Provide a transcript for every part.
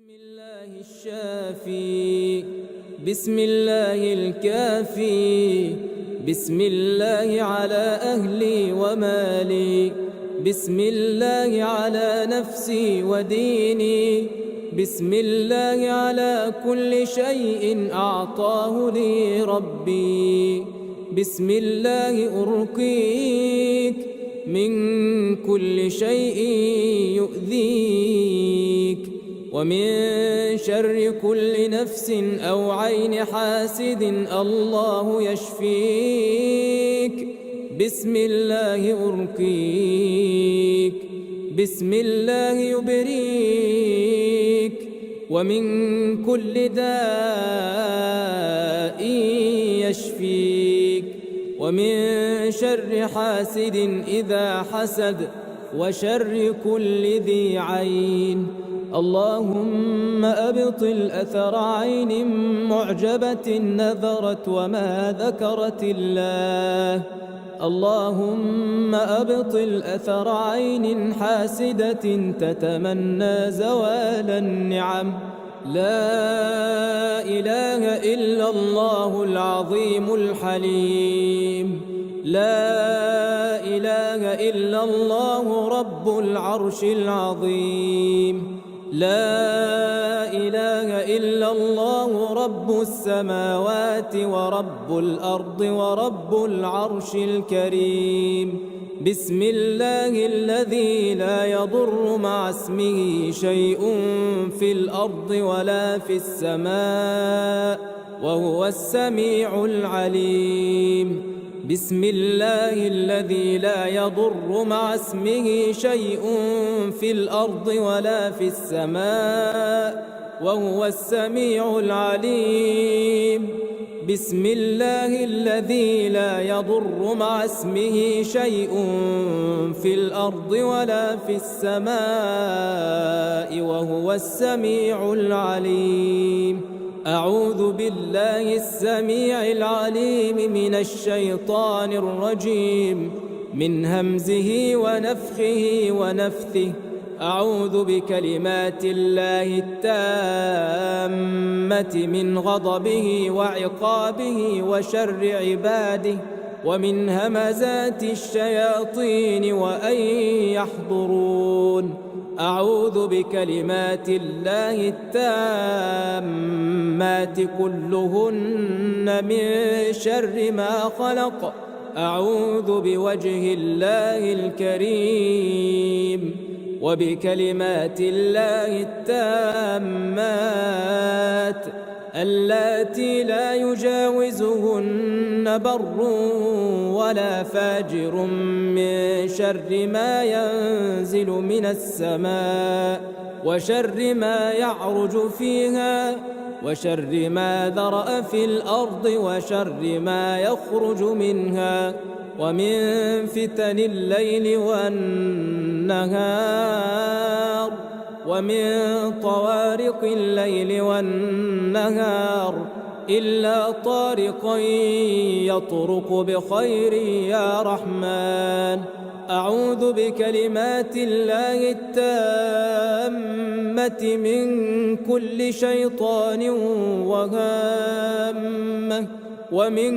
بسم الله الشافي، بسم الله الكافي، بسم الله على أهلي ومالي، بسم الله على نفسي وديني، بسم الله على كل شيء أعطاه لي ربي، بسم الله أرقيك من كل شيء يؤذيك، ومن شر كل نفس أو عين حاسد الله يشفيك، بسم الله أرقيك، بسم الله يبريك، ومن كل داء يشفيك، ومن شر حاسد إذا حسد، وشر كل ذي عين. اللهم أبطل أثر عين معجبة نذرت وما ذكرت الله. اللهم أبطل أثر عين حاسدة تتمنى زوال النعم. لا إله إلا الله العظيم الحليم، لا إله إلا الله رب العرش العظيم، لا إله إلا الله رب السماوات ورب الأرض ورب العرش الكريم. بسم الله الذي لا يضر مع اسمه شيء في الأرض ولا في السماء وهو السميع العليم. بسم الله الذي لا يضر مع اسمه شيء في الأرض ولا في السماء وهو السميع العليم. بسم الله الذي لا يضر مع اسمه شيء في الأرض ولا في السماء وهو السميع العليم. أعوذ بالله السميع العليم من الشيطان الرجيم، من همزه ونفخه ونفثه. أعوذ بكلمات الله التامة من غضبه وعقابه وشر عباده ومن همزات الشياطين وأن يحضرون. أعوذ بكلمات الله التامات كلهن من شر ما خلق. أعوذ بوجه الله الكريم وبكلمات الله التامات اللاتي لا يجاوزهن بر ولا فاجر من شر ما ينزل من السماء وشر ما يعرج فيها وشر ما ذرأ في الأرض وشر ما يخرج منها ومن فتن الليل والنهار ومن طوارق الليل والنهار إلا طارقا يطرق بخير يا رحمن. أعوذ بكلمات الله التامة من كل شيطان وهامة ومن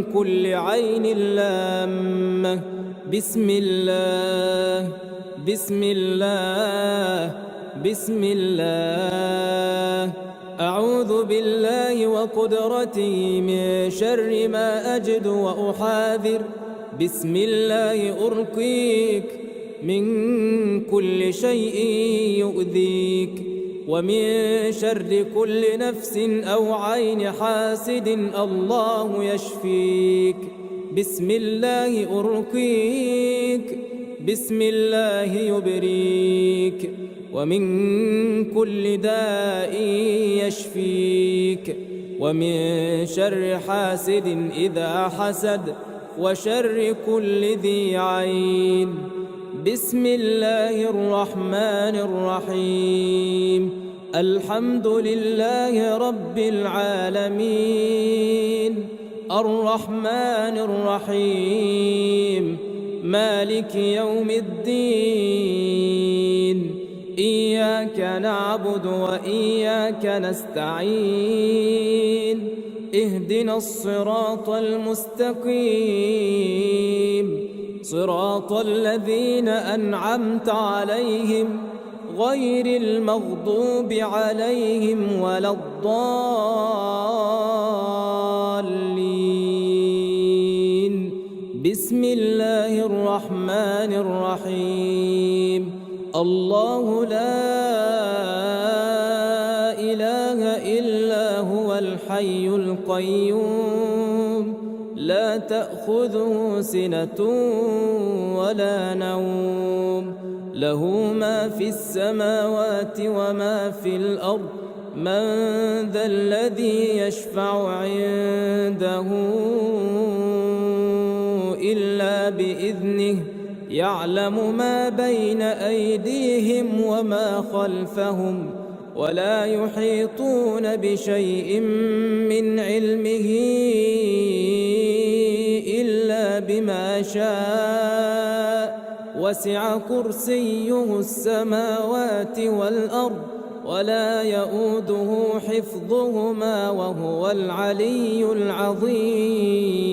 كل عين لامة. بسم الله، بسم الله، بسم الله. أعوذ بالله وقدرته من شر ما أجد وأحاذر. بسم الله أرقيك من كل شيء يؤذيك ومن شر كل نفس أو عين حاسد الله يشفيك. بسم الله أرقيك، بسم الله يبريك، ومن كل داء يشفيك، ومن شر حاسد إذا حسد، وشر كل ذي عين. بسم الله الرحمن الرحيم. الحمد لله رب العالمين، الرحمن الرحيم، مالك يوم الدين. إياك نعبد وإياك نستعين اهدنا الصراط المستقيم صراط الذين أنعمت عليهم غير المغضوب عليهم ولا الضالين. بسم الله الرحمن الرحيم. الله لا إله إلا هو الحي القيوم لا تأخذه سنة ولا نوم له ما في السماوات وما في الأرض من ذا الذي يشفع عنده إلا بإذنه يعلم ما بين أيديهم وما خلفهم ولا يحيطون بشيء من علمه إلا بما شاء وسع كرسيه السماوات والأرض ولا يؤوده حفظهما وهو العلي العظيم.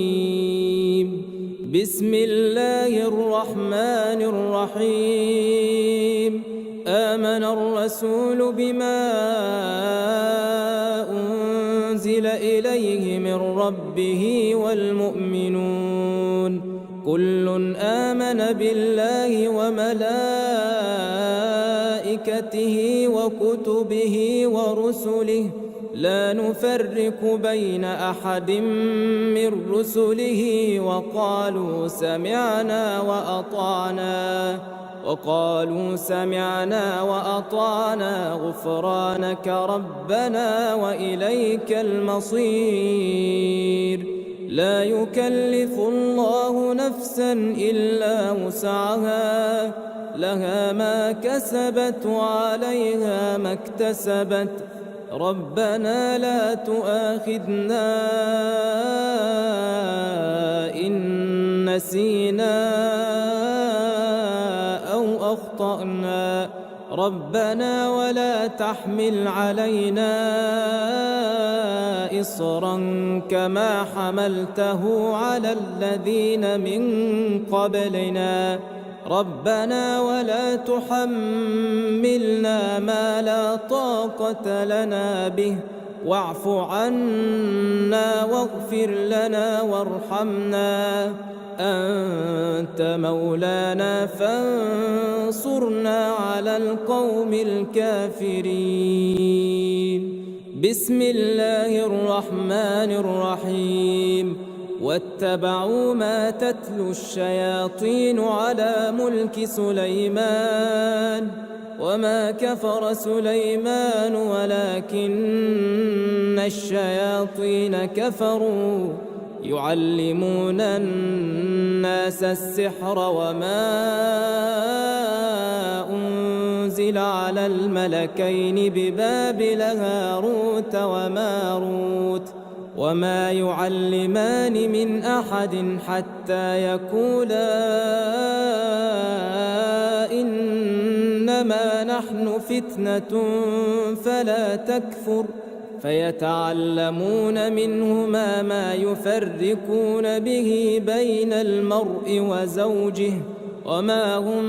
بسم الله الرحمن الرحيم. آمن الرسول بما أنزل إليه من ربه والمؤمنون كل آمن بالله وملائكته وكتبه ورسله لا نفرق بين أحد من رسله وقالوا سمعنا وأطعنا غفرانك ربنا وإليك المصير. لا يكلف الله نفسا إلا وسعها لها ما كسبت وعليها ما اكتسبت ربنا لا تؤاخذنا إن نسينا أو أخطأنا ربنا ولا تحمل علينا إصرا كما حملته على الذين من قبلنا ربنا ولا تحملنا ما لا طاقة لنا به واعف عنا واغفر لنا وارحمنا أنت مولانا فانصرنا على القوم الكافرين. بسم الله الرحمن الرحيم. واتبعوا ما تتلو الشياطين على ملك سليمان وما كفر سليمان ولكن الشياطين كفروا يعلمون الناس السحر وما أنزل على الملكين ببابل هاروت وماروت وما يعلمان من أحد حتى يقولا إنما نحن فتنة فلا تكفر فيتعلمون منهما ما يفرقون به بين المرء وزوجه وما هم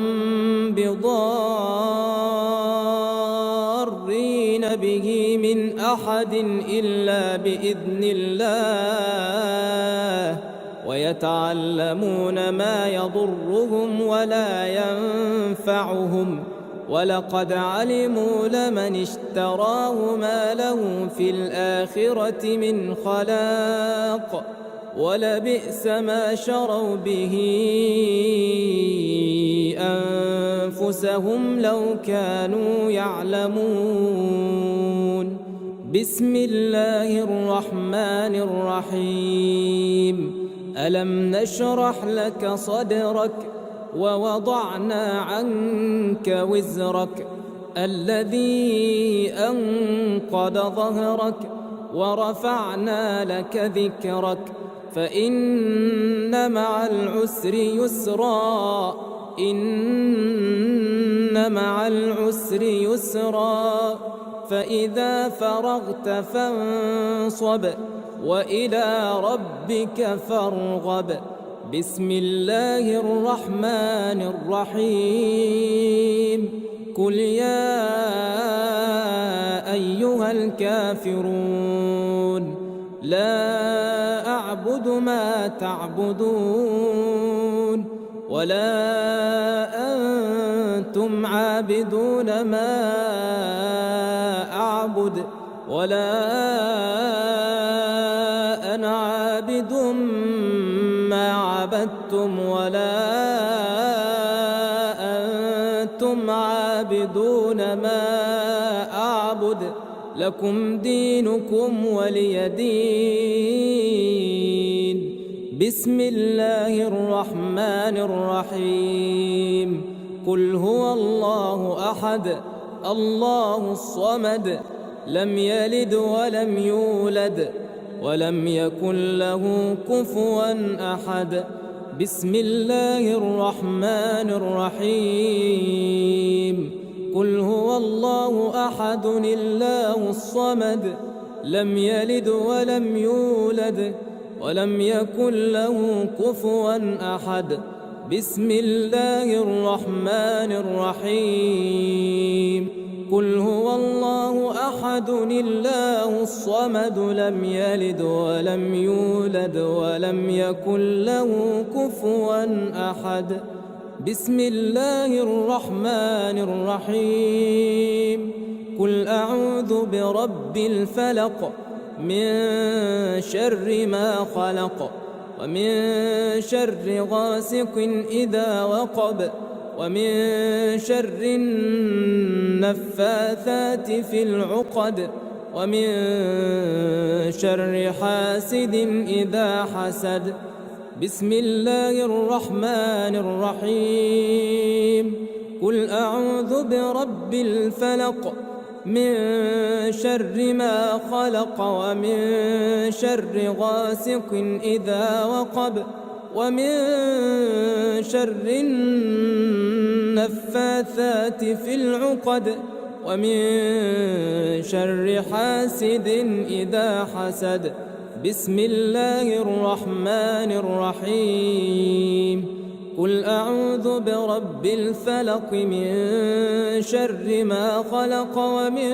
بضارين به من أحد إلا بإذن الله ويتعلمون ما يضرهم ولا ينفعهم ولقد علموا لمن اشتراه ما له في الآخرة من خلاق ولبئس ما شروا به أنفسهم لو كانوا يعلمون. بسم الله الرحمن الرحيم. ألم نشرح لك صدرك ووضعنا عنك وزرك الذي أنقض ظهرك ورفعنا لك ذكرك فإن مع العسر يسرا إن مع العسر يسرا فإذا فرغت فانصب وإلى ربك فارغب بسم الله الرحمن الرحيم قل يا أيها الكافرون لا أعبد ما تعبدون ولا أنتم عابدون ما أعبد ولا أنا عابد ما عبدتم ولا أنتم عابدون ما أعبد لكم دينكم ولي دين بسم الله الرحمن الرحيم قل هو الله أحد الله الصمد لم يلد ولم يولد ولم يكن له كفوا أحد بسم الله الرحمن الرحيم قل هو الله أحد الله الصمد لم يلد ولم يولد ولم يكن له كفوا أحد بسم الله الرحمن الرحيم قل هو الله أحد الله الصمد لم يلد ولم يولد ولم يكن له كفوا أحد بسم الله الرحمن الرحيم قل أعوذ برب الفلق من شر ما خلق ومن شر غاسق إذا وقب ومن شر النفاثات في العقد ومن شر حاسد إذا حسد بسم الله الرحمن الرحيم قل أعوذ برب الفلق من شر ما خلق ومن شر غاسق إذا وقب ومن شر النفاثات في العقد ومن شر حاسد إذا حسد بسم الله الرحمن الرحيم قل أعوذ برب الفلق من شر ما خلق ومن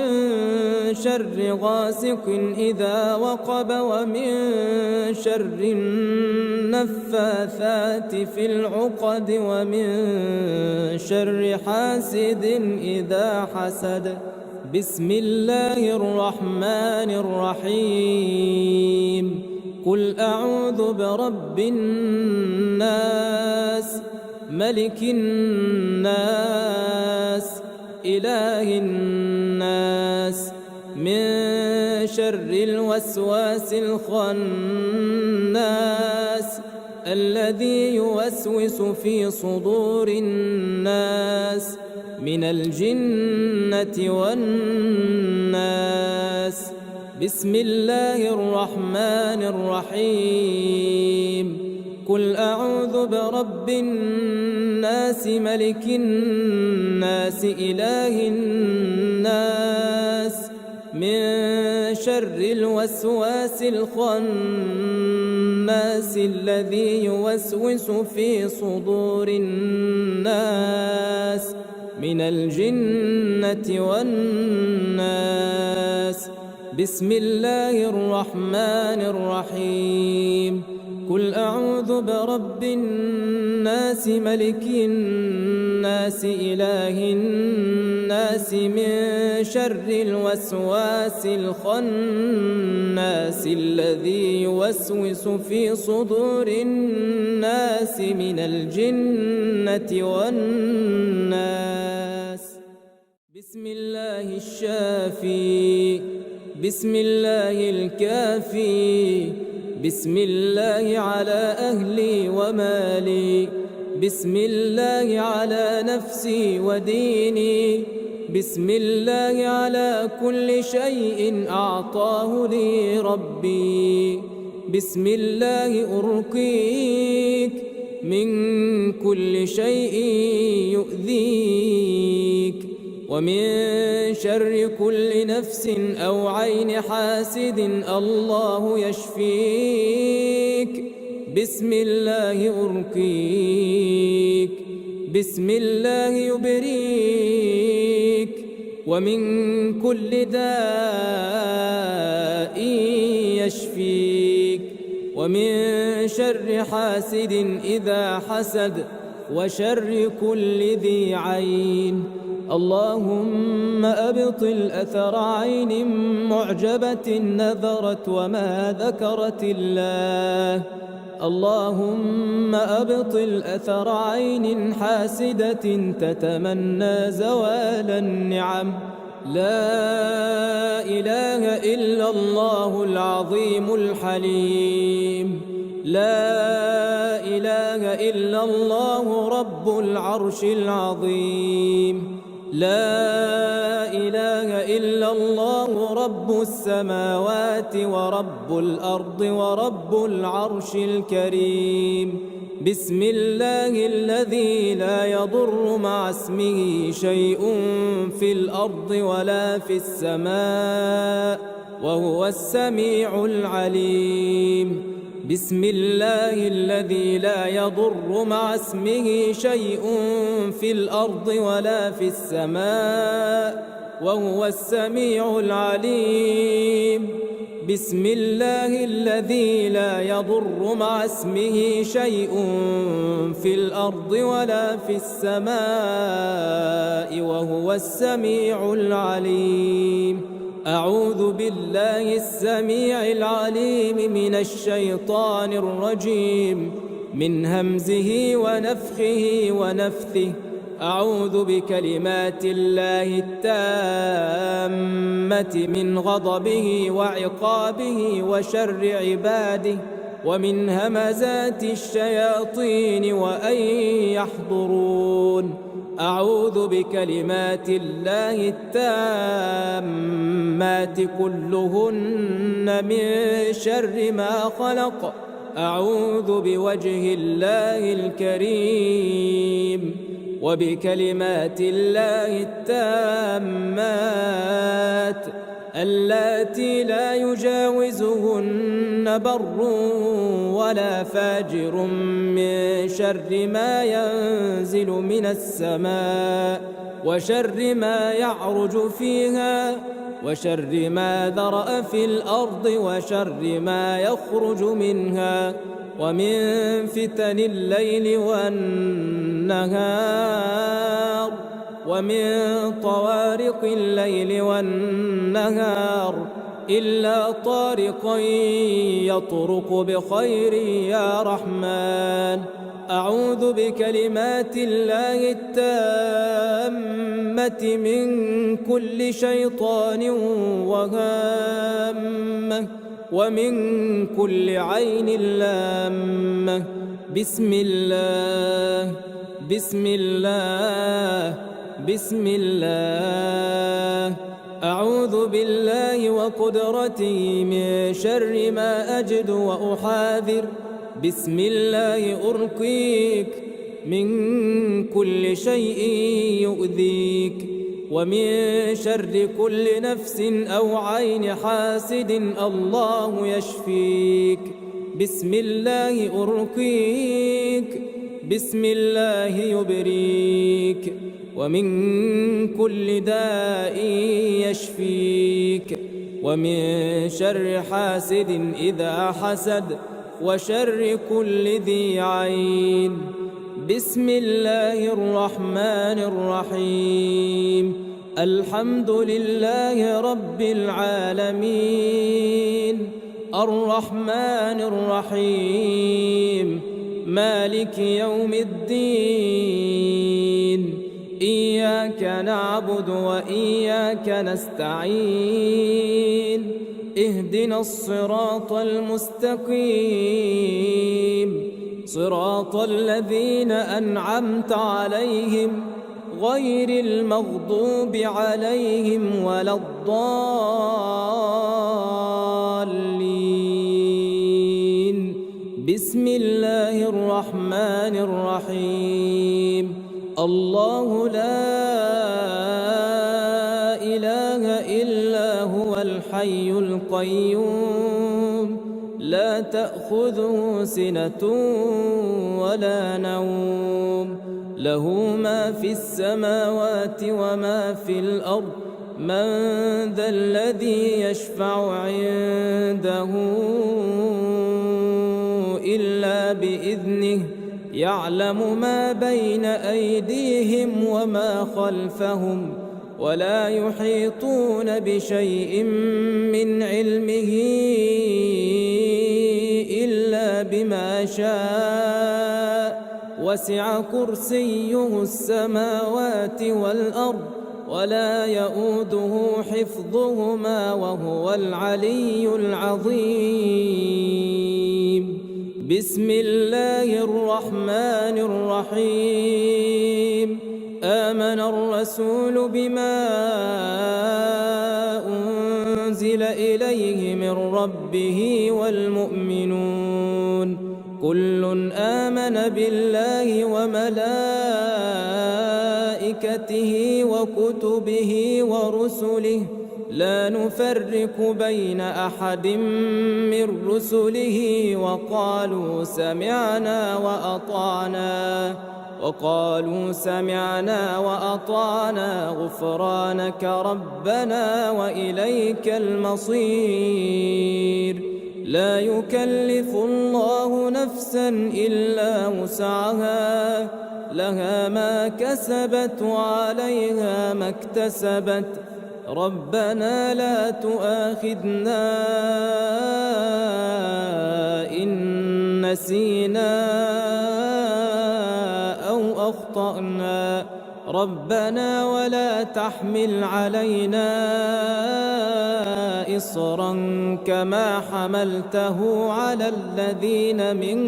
شر غاسق إذا وقب ومن شر النفاثات في العقد ومن شر حاسد إذا حسد بسم الله الرحمن الرحيم قل أعوذ برب الناس ملك الناس إله الناس من شر الوسواس الخناس الذي يوسوس في صدور الناس من الجنة والناس بسم الله الرحمن الرحيم قل أعوذ برب الناس ملك الناس إله الناس من شر الوسواس الخناس الذي يوسوس في صدور الناس من الجنة والناس بسم الله الرحمن الرحيم قل أعوذ برب الناس ملك الناس إله الناس من شر الوسواس الخناس الذي يوسوس في صدور الناس من الجنة والناس بسم الله الشافي بسم الله الكافي بسم الله على أهلي ومالي بسم الله على نفسي وديني بسم الله على كل شيء أعطاه لي ربي بسم الله أرقيك من كل شيء يؤذيك ومن شر كل نفس أو عين حاسد الله يشفيك بسم الله أرقيك بسم الله يبريك ومن كل داء يشفيك ومن شر حاسد إذا حسد وشر كل ذي عين اللهم أبطل أثر عين معجبة نذرت وما ذكرت الله اللهم أبطل أثر عين حاسدة تتمنى زوال النعم لا إله إلا الله العظيم الحليم لا إله إلا الله رب العرش العظيم لا إله إلا الله رب السماوات ورب الأرض ورب العرش الكريم بسم الله الذي لا يضر مع اسمه شيء في الأرض ولا في السماء وهو السميع العليم بسم الله الذي لا يضر مع اسمه شيء في الأرض ولا في السماء وهو السميع العليم بسم الله الذي لا يضر مع اسمه شيء في الأرض ولا في السماء وهو السميع العليم أعوذ بالله السميع العليم من الشيطان الرجيم من همزه ونفخه ونفثه أعوذ بكلمات الله التامة من غضبه وعقابه وشر عباده ومن همزات الشياطين وأن يحضرون أعوذ بكلمات الله التامات كلهن من شر ما خلق أعوذ بوجه الله الكريم وبكلمات الله التامات اللاتي لا يجاوزهن بر ولا فاجر من شر ما ينزل من السماء وشر ما يعرج فيها وشر ما ذرأ في الأرض وشر ما يخرج منها ومن فتن الليل والنهار ومن طوارق الليل والنهار إلا طارقا يطرق بخير يا رحمن أعوذ بكلمات الله التامة من كل شيطان وهامة ومن كل عين لامة بسم الله بسم الله بسم الله أعوذ بالله وقدرته من شر ما أجد وأحاذر بسم الله أرقيك من كل شيء يؤذيك ومن شر كل نفس أو عين حاسد الله يشفيك بسم الله أرقيك بسم الله يبريك ومن كل داء يشفيك ومن شر حاسد إذا حسد وشر كل ذي عين بسم الله الرحمن الرحيم الحمد لله رب العالمين الرحمن الرحيم مالك يوم الدين إياك نعبد وإياك نستعين اهدنا الصراط المستقيم صراط الذين أنعمت عليهم غير المغضوب عليهم ولا الضالين بسم الله الرحمن الرحمن الرحيم الله لا إله إلا هو الحي القيوم لا تأخذه سنة ولا نوم له ما في السماوات وما في الأرض من ذا الذي يشفع عنده إلا بإذنه يعلم ما بين أيديهم وما خلفهم ولا يحيطون بشيء من علمه إلا بما شاء وسع كرسيه السماوات والأرض ولا يؤوده حفظهما وهو العلي العظيم بسم الله الرحمن الرحيم آمن الرسول بما أنزل إليه من ربه والمؤمنون كل آمن بالله وملائكته وكتبه ورسله لا نفرق بين أحد من رسله وقالوا سمعنا وأطعنا غفرانك ربنا وإليك المصير لا يكلف الله نفسا إلا وسعها لها ما كسبت وعليها ما اكتسبت ربنا لا تؤاخذنا إن نسينا أو أخطأنا ربنا ولا تحمل علينا إصرا كما حملته على الذين من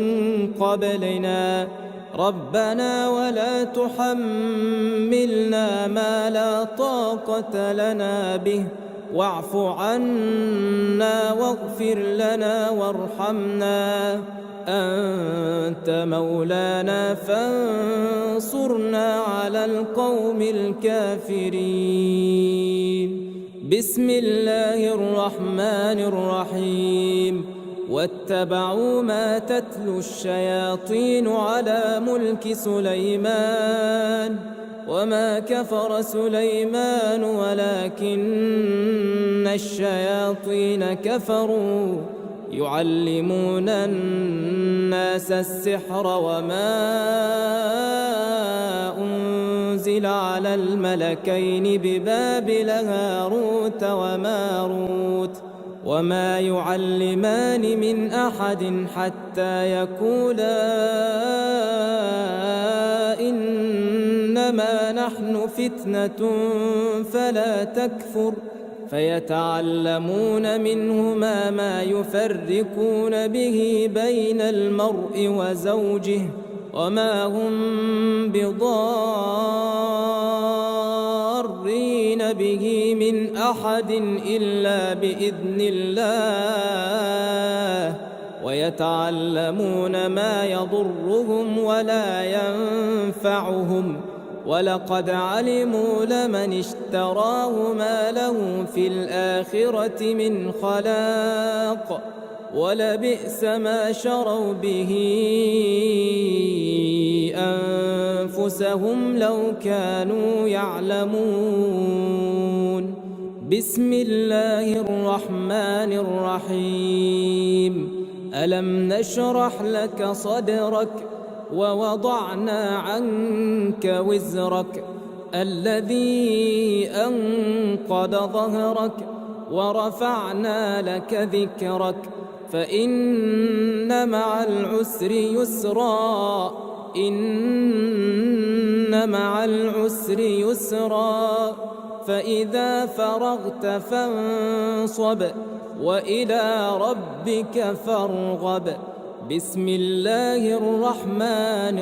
قبلنا ربنا ولا تحملنا ما لا طاقة لنا به واعف عنا واغفر لنا وارحمنا أنت مولانا فانصرنا على القوم الكافرين بسم الله الرحمن الرحيم واتبعوا ما تتلو الشياطين على ملك سليمان وما كفر سليمان ولكن الشياطين كفروا يعلمون الناس السحر وما أنزل على الملكين ببابل هاروت وماروت وما يعلمان من أحد حتى يقولا إنما نحن فتنة فلا تكفر فيتعلمون منهما ما يفرقون به بين المرء وزوجه وما هم بضارين به من أحد إلا بإذن الله ويتعلمون ما يضرهم ولا ينفعهم ولقد علموا لمن اشتراه ما له في الآخرة من خلاق ولبئس ما شروا به أنفسهم لو كانوا يعلمون بسم الله الرحمن الرحيم ألم نشرح لك صدرك ووضعنا عنك وزرك الذي أنقض ظهرك ورفعنا لك ذكرك فإن مع العسر يسرا إن مع العسر يسرا فإذا فرغت فانصب وإلى ربك فارغب بسم الله الرحمن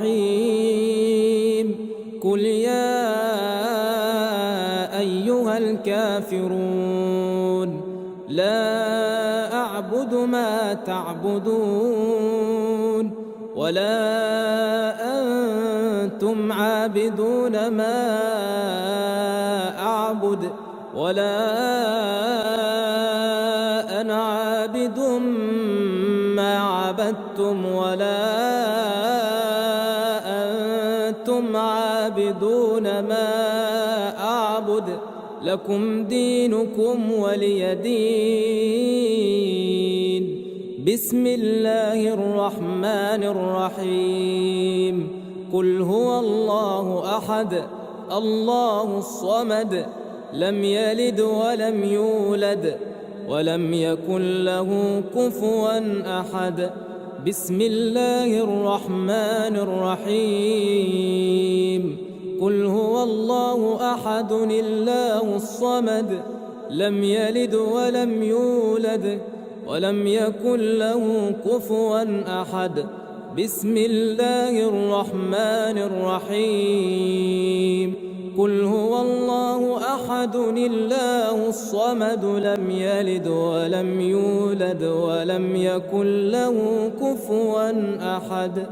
الرحيم قل يا أيها الكافرون لا أعبد ما تعبدون ولا أنتم عابدون ما أعبد ولا أنا عابد ما عبدتم ولا أنتم عابدون ما أعبد لكم دينكم ولي دين. بسم الله الرحمن الرحيم. قل هو الله أحد الله الصمد لم يلد ولم يولد ولم يكن له كفوا أحد. بسم الله الرحمن الرحيم. قل هو الله أحد الله الصمد لم يلد ولم يولد ولم يكن له كفوا أحد. بسم الله الرحمن الرحيم. قل هو الله أحد الله الصمد لم يلد ولم يولد ولم يكن له كفوا أحد.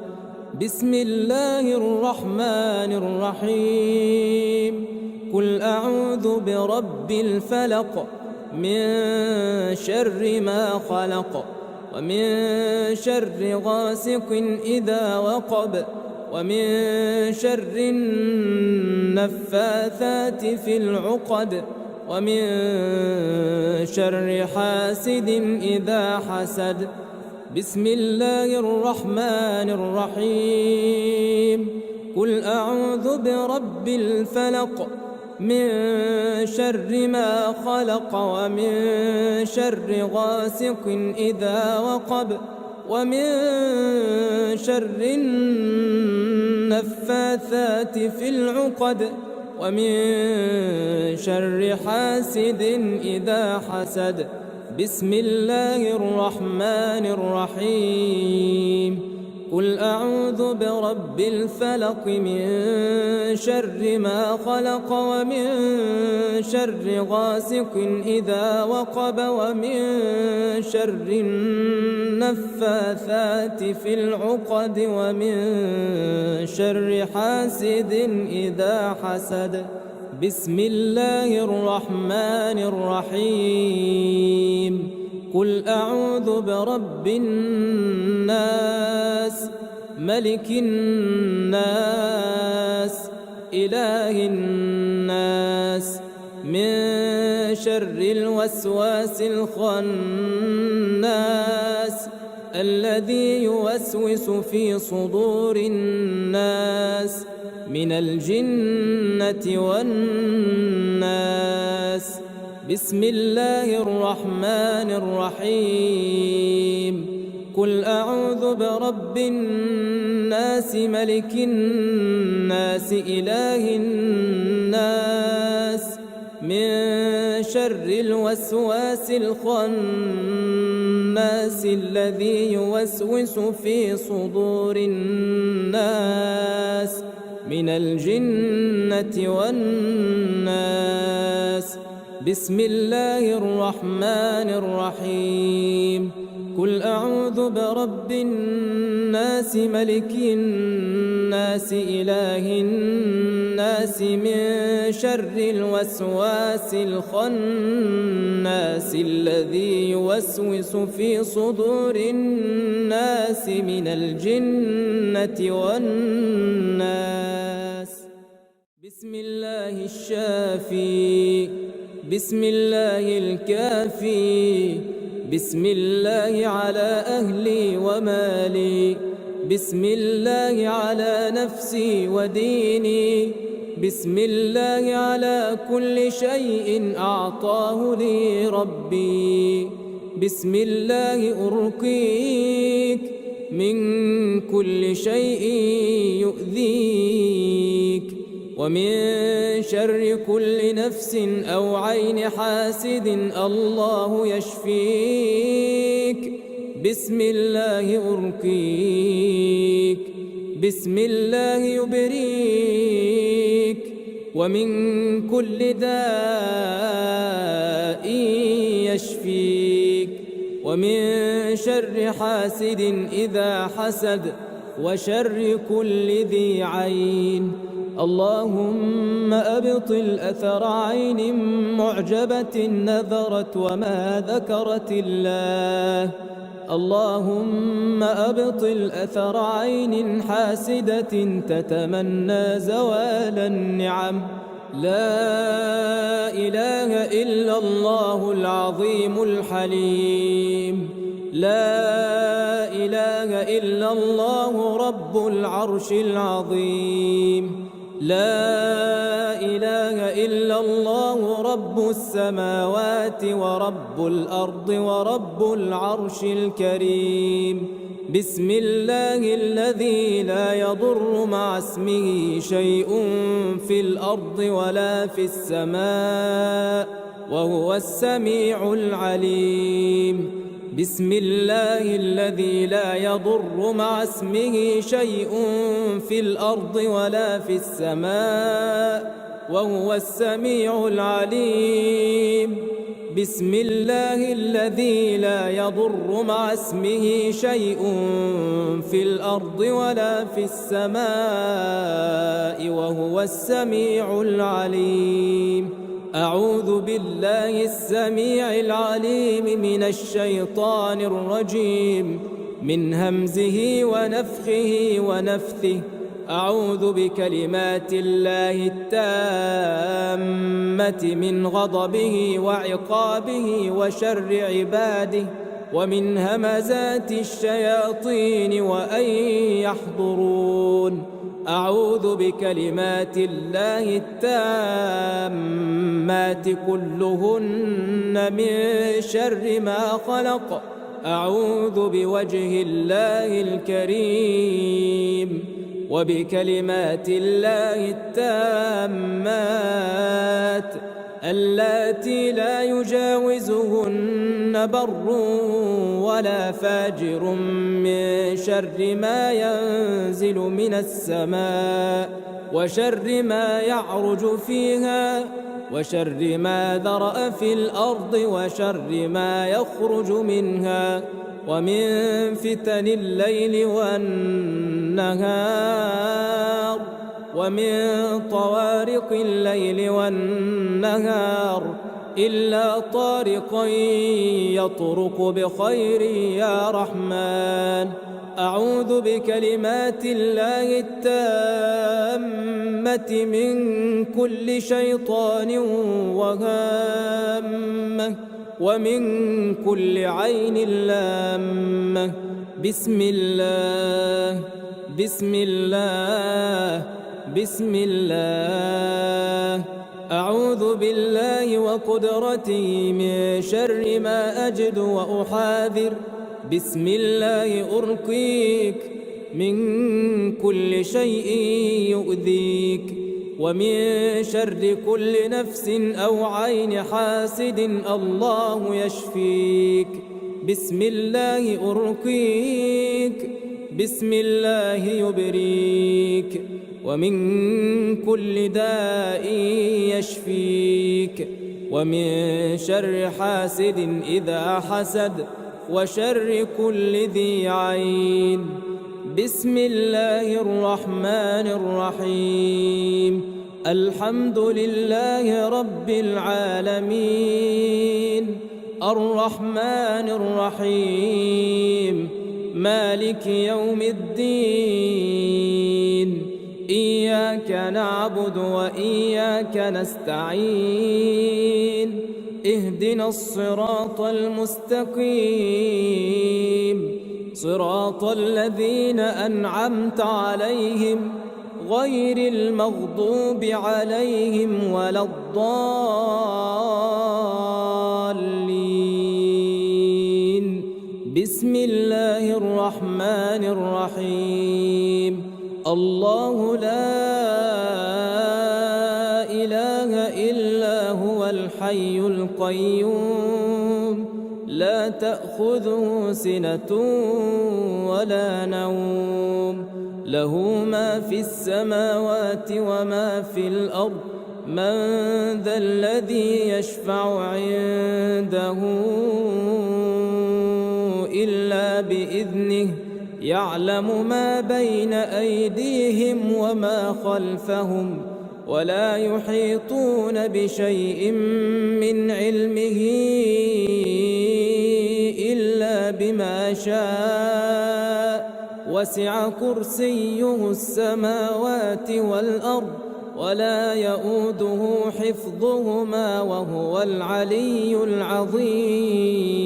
بسم الله الرحمن الرحيم. قل أعوذ برب الفلق من شر ما خلق ومن شر غاسق إذا وقب ومن شر النفاثات في العقد ومن شر حاسد إذا حسد. بسم الله الرحمن الرحيم. قل أعوذ برب الفلق من شر ما خلق ومن شر غاسق إذا وقب ومن شر النفاثات في العقد ومن شر حاسد إذا حسد. بسم الله الرحمن الرحيم. قل أعوذ برب الفلق من شر ما خلق ومن شر غاسق إذا وقب ومن شر النفاثات في العقد ومن شر حاسد إذا حسد. بسم الله الرحمن الرحيم. قل أعوذ برب الناس ملك الناس إله الناس من شر الوسواس الخناس الذي يوسوس في صدور الناس من الجنة والناس. بسم الله الرحمن الرحيم. قل أعوذ برب الناس ملك الناس إله الناس من شر الوسواس الخناس الذي يوسوس في صدور الناس من الجنة والناس. بسم الله الرحمن الرحيم. قل أعوذ برب الناس ملك الناس إله الناس من شر الوسواس الخناس الذي يوسوس في صدور الناس من الجنة والناس. بسم الله الشافي بسم الله الكافي بسم الله على أهلي ومالي بسم الله على نفسي وديني بسم الله على كل شيء أعطاه لي ربي بسم الله أرقيك من كل شيء يؤذيك ومن شر كل نفس أو عين حاسد الله يشفيك بسم الله أرقيك بسم الله يبريك ومن كل داء يشفيك ومن شر حاسد إذا حسد وشر كل ذي عين. اللهم أبطل أثر عين معجبة نذرت وما ذكرت الله. اللهم أبطل أثر عين حاسدة تتمنى زوال النعم. لا إله إلا الله العظيم الحليم. لا إله إلا الله رب العرش العظيم. لا إله إلا الله رب السماوات ورب الأرض ورب العرش الكريم. بسم الله الذي لا يضر مع اسمه شيء في الأرض ولا في السماء وهو السميع العليم. بسم الله الذي لا يضر مع اسمه شيء في الأرض ولا في السماء وهو السميع العليم. بسم الله الذي لا يضر مع اسمه شيء في الأرض ولا في السماء وهو السميع العليم. أعوذ بالله السميع العليم من الشيطان الرجيم من همزه ونفخه ونفثه. أعوذ بكلمات الله التامة من غضبه وعقابه وشر عباده ومن همزات الشياطين وأن يحضرون. أعوذ بكلمات الله التامات كلهن من شر ما خلق. أعوذ بوجه الله الكريم وبكلمات الله التامات اللاتي لا يجاوزهن بر ولا فاجر من شر ما ينزل من السماء وشر ما يعرج فيها وشر ما ذرأ في الأرض وشر ما يخرج منها ومن فتن الليل والنهار ومن طوارق الليل والنهار إلا طارقا يطرق بخير يا رحمن. أعوذ بكلمات الله التامة من كل شيطان وهامة ومن كل عين لامة. بسم الله بسم الله بسم الله. أعوذ بالله وقدرته من شر ما أجد وأحاذر. بسم الله أرقيك من كل شيء يؤذيك ومن شر كل نفس أو عين حاسد الله يشفيك. بسم الله أرقيك بسم الله يبريك ومن كل داء يشفيك ومن شر حاسد إذا حسد وشر كل ذي عين. بسم الله الرحمن الرحيم. الحمد لله رب العالمين الرحمن الرحيم مالك يوم الدين. إياك نعبد وإياك نستعين. اهدنا الصراط المستقيم صراط الذين أنعمت عليهم غير المغضوب عليهم ولا الضالين. بسم الله الرحمن الرحيم. الله لا إله إلا هو الحي القيوم لا تأخذه سنة ولا نوم له ما في السماوات وما في الأرض. من ذا الذي يشفع عنده إلا بإذنه يعلم ما بين أيديهم وما خلفهم ولا يحيطون بشيء من علمه إلا بما شاء وسع كرسيه السماوات والأرض ولا يؤوده حفظهما وهو العلي العظيم.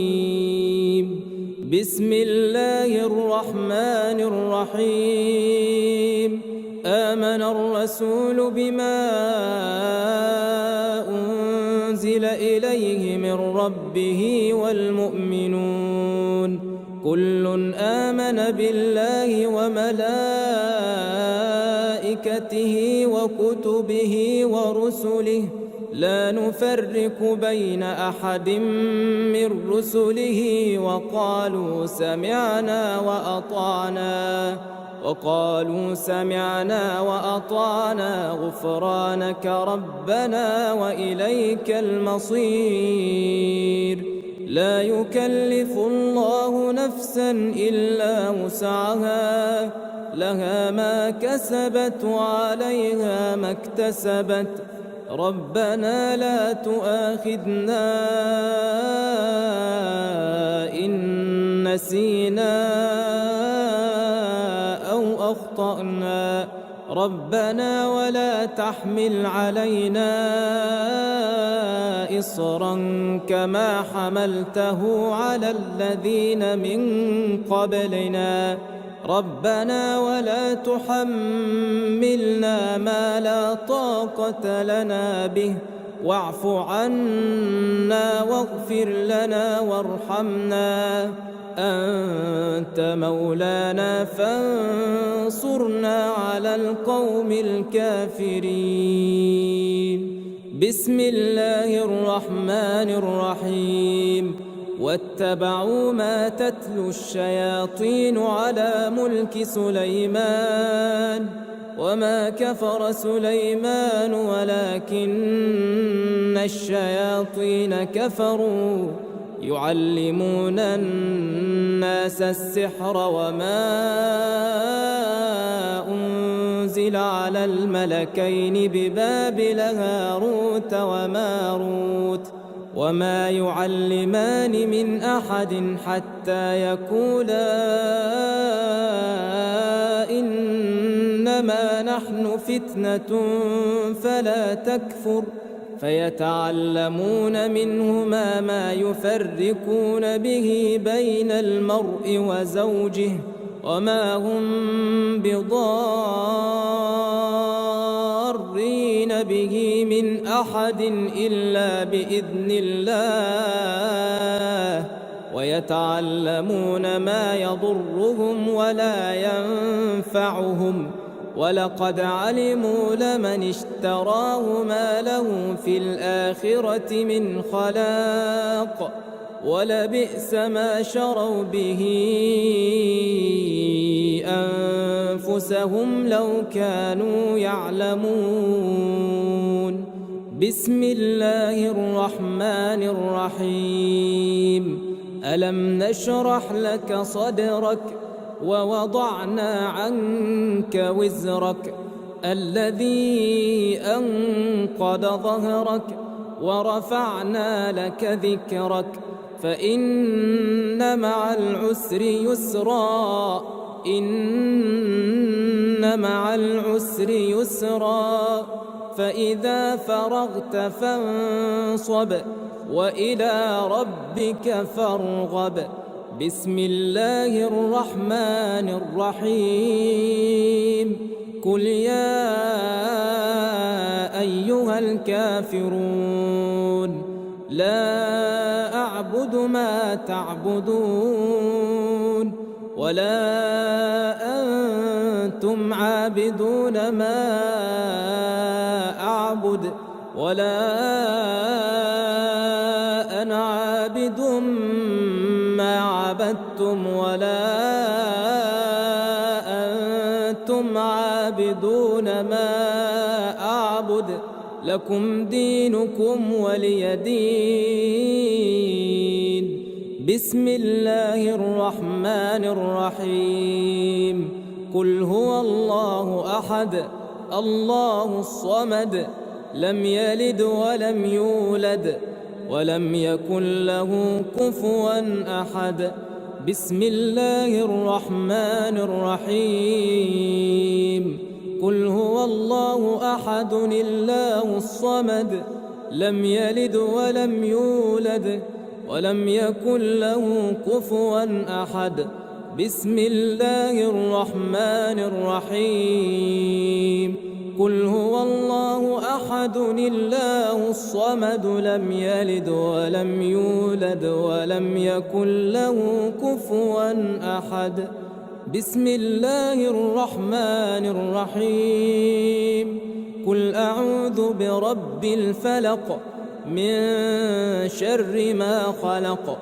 بسم الله الرحمن الرحيم. آمن الرسول بما أنزل إليه من ربه والمؤمنون كل آمن بالله وملائكته وكتبه ورسله لا نفرق بين أحد من رسله وقالوا سمعنا وأطعنا غفرانك ربنا وإليك المصير. لا يكلف الله نفسا إلا وسعها لها ما كسبت وعليها ما اكتسبت ربنا لا تؤاخذنا إن نسينا أو أخطأنا ربنا ولا تحمل علينا إصرا كما حملته على الذين من قبلنا ربنا ولا تحملنا ما لا طاقة لنا به واعف عنا واغفر لنا وارحمنا أنت مولانا فانصرنا على القوم الكافرين. بسم الله الرحمن الرحيم. واتبعوا ما تتلو الشياطين على ملك سليمان وما كفر سليمان ولكن الشياطين كفروا يعلمون الناس السحر وما أنزل على الملكين ببابل هاروت وماروت وما يعلمان من أحد حتى يقولا إنما نحن فتنة فلا تكفر فيتعلمون منهما ما يفرقون به بين المرء وزوجه وما هم بضارين به من أحد إلا بإذن الله ويتعلمون ما يضرهم ولا ينفعهم ولقد علموا لمن اشتراه ما له في الآخرة من خلاق ولبئس ما شروا به أنفسهم لو كانوا يعلمون. بسم الله الرحمن الرحيم. ألم نشرح لك صدرك ووضعنا عنك وزرك الذي أنقض ظهرك ورفعنا لك ذكرك فإن مع العسر يسرا إن مع العسر يسرا فإذا فرغت فانصب وإلى ربك فارغب. بسم الله الرحمن الرحيم. قل يا أيها الكافرون لا أعبد ما تعبدون ولا أنتم عابدون ما أعبد ولا أنا عابد ما عبدتم ولا أنتم عابدون ما أعبد لكم دينكم ولي دين. بسم الله الرحمن الرحيم قل هو الله أحد الله الصمد لم يلد ولم يولد ولم يكن له كفوا أحد بسم الله الرحمن الرحيم قل هو الله أحد الله الصمد لم يلد ولم يولد ولم يكن له كفوا أحد بسم الله الرحمن الرحيم قل هو الله أحد الله الصمد لم يلد ولم يولد ولم يكن له كفوا أحد بسم الله الرحمن الرحيم قل أعوذ برب الفلق من شر ما خلق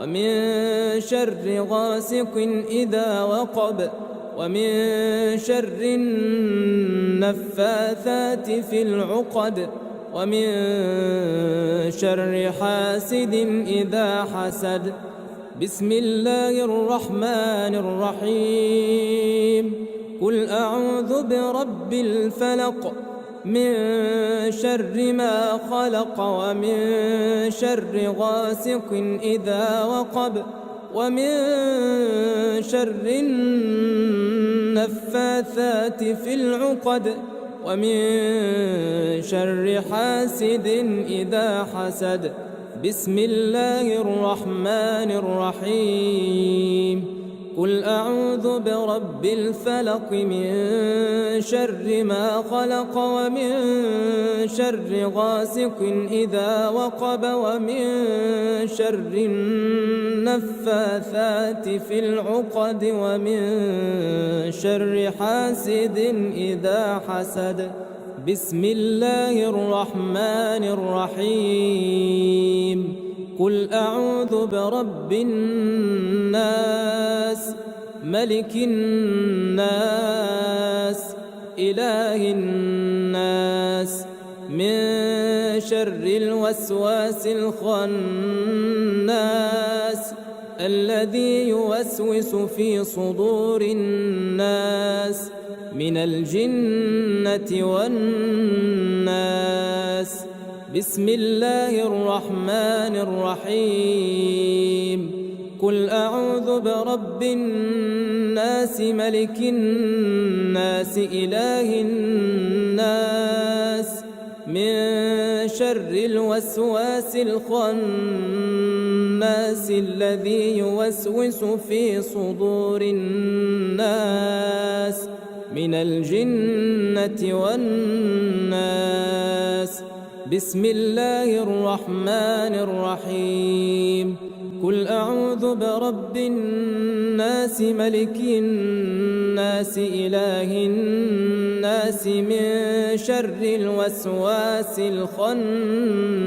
ومن شر غاسق إذا وقب ومن شر النفاثات في العقد ومن شر حاسد إذا حسد بسم الله الرحمن الرحيم قل أعوذ برب الفلق من شر ما خلق ومن شر غاسق إذا وقب ومن شر النفاثات في العقد ومن شر حاسد إذا حسد بسم الله الرحمن الرحيم قل أعوذ برب الفلق من شر ما خلق ومن شر غاسق إذا وقب ومن شر النفاثات في العقد ومن شر حاسد إذا حسد بسم الله الرحمن الرحيم قل أعوذ برب الناس ملك الناس إله الناس من شر الوسواس الخناس الذي يوسوس في صدور الناس من الجنة والناس بسم الله الرحمن الرحيم قل أعوذ برب الناس ملك الناس إله الناس من شر الوسواس الخناس الذي يوسوس في صدور الناس من الجنة والناس بسم الله الرحمن الرحيم قل أعوذ برب الناس ملك الناس إله الناس من شر الوسواس الخناس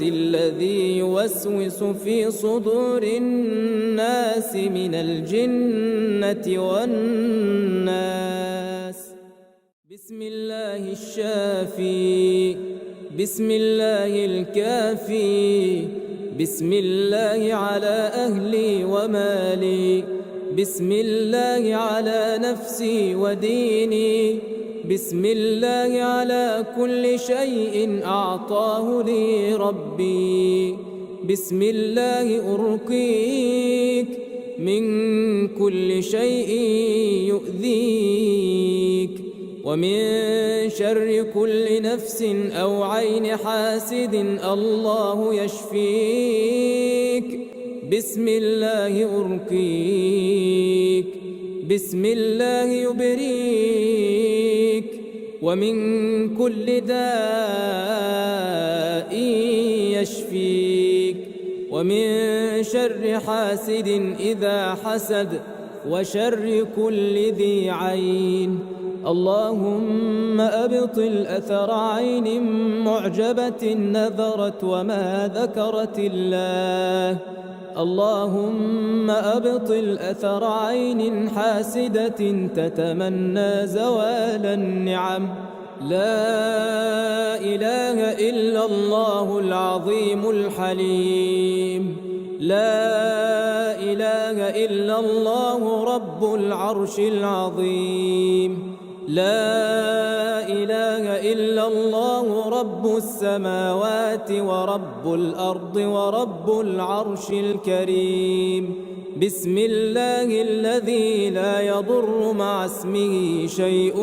الذي يوسوس في صدور الناس من الجنة والناس بسم الله الشافي بسم الله الكافي بسم الله على أهلي ومالي بسم الله على نفسي وديني بسم الله على كل شيء أعطاه لي ربي بسم الله أرقيك من كل شيء يؤذيك ومن شر كل نفس أو عين حاسد الله يشفيك بسم الله أرقيك بسم الله يبريك ومن كل داء يشفيك ومن شر حاسد إذا حسد وشر كل ذي عين اللهم أبطل أثر عين معجبة نذرت وما ذكرت الله اللهم أبطل أثر عين حاسدة تتمنى زوال النعم لا إله إلا الله العظيم الحليم لا إله إلا الله رب العرش العظيم. لا إله إلا الله رب السماوات ورب الأرض ورب العرش الكريم. بسم الله الذي لا يضر مع اسمه شيء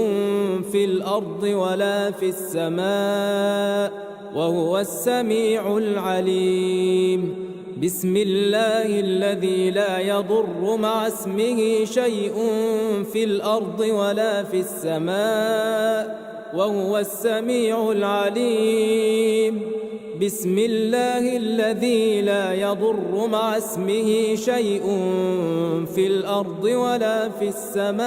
في الأرض ولا في السماء وهو السميع العليم. بسم الله الذي لا يضر مع اسمه شيء في الأرض ولا في السماء وهو السميع العليم. بسم الله الذي لا يضر مع اسمه شيء في الأرض ولا في السماء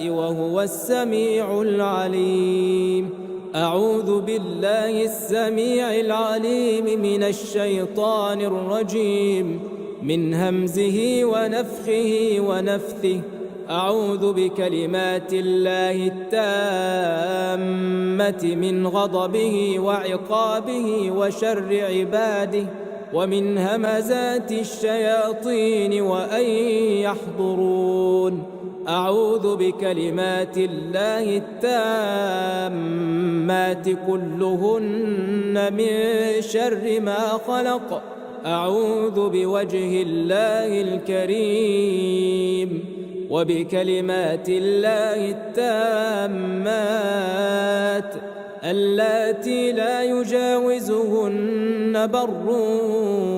وهو السميع العليم. أعوذ بالله السميع العليم من الشيطان الرجيم، من همزه ونفخه ونفثه. أعوذ بكلمات الله التامة من غضبه وعقابه وشر عباده ومن همزات الشياطين وأن يحضرون. أعوذ بكلمات الله التامات كلهن من شر ما خلق. أعوذ بوجه الله الكريم وبكلمات الله التامات اللاتي لا يجاوزهن بر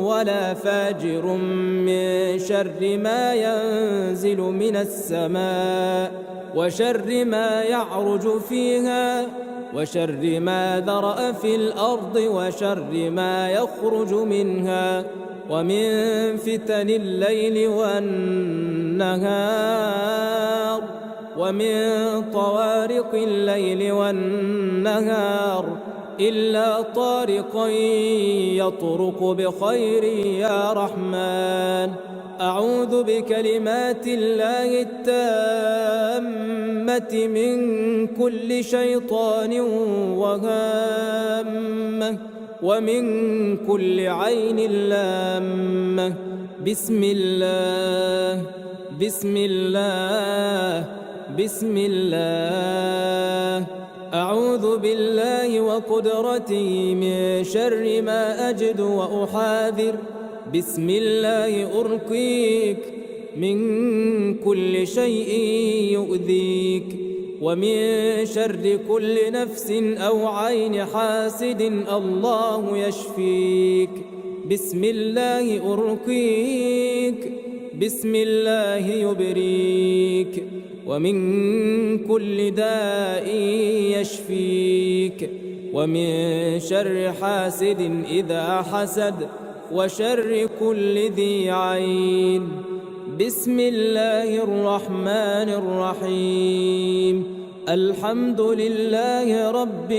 ولا فاجر من شر ما ينزل من السماء وشر ما يعرج فيها وشر ما ذرأ في الأرض وشر ما يخرج منها ومن فتن الليل والنهار ومن طوارق الليل والنهار إلا طارقا يطرق بخير يا رحمن. أعوذ بكلمات الله التامة من كل شيطان وهامة ومن كل عين لامة. بسم الله بسم الله بسم الله. أعوذ بالله وقدرته من شر ما أجد وأحاذر. بسم الله أرقيك من كل شيء يؤذيك ومن شر كل نفس أو عين حاسد الله يشفيك. بسم الله أرقيك بسم الله يبريك ومن كل داء يشفيك ومن شر حاسد إذا حسد وشر كل ذي عين. بسم الله الرحمن الرحيم. الحمد لله رب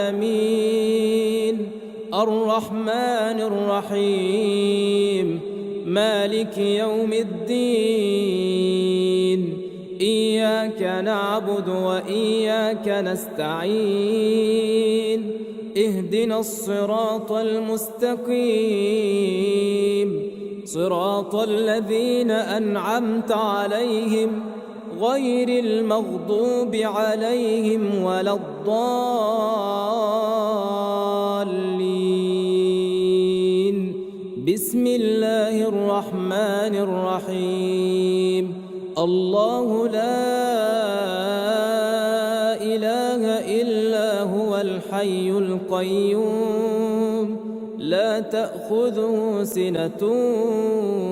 العالمين الرحمن الرحيم مالك يوم الدين. إياك نعبد وإياك نستعين. اهدنا الصراط المستقيم صراط الذين أنعمت عليهم غير المغضوب عليهم ولا الضالين. بسم الله الرحمن الرحيم. الله لا إله إلا هو الحي القيوم لا تأخذه سنة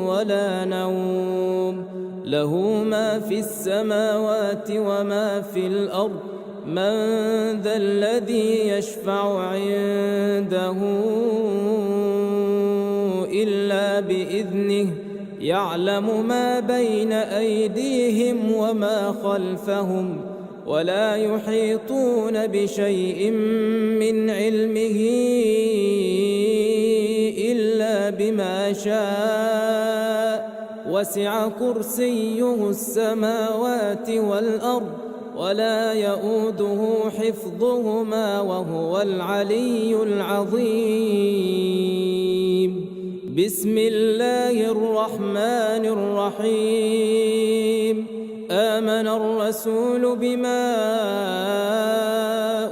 ولا نوم له ما في السماوات وما في الأرض. من ذا الذي يشفع عنده إلا بإذنه. يعلم ما بين أيديهم وما خلفهم ولا يحيطون بشيء من علمه إلا بما شاء. وسع كرسيه السماوات والأرض ولا يؤوده حفظهما وهو العلي العظيم. بسم الله الرحمن الرحيم آمن الرسول بما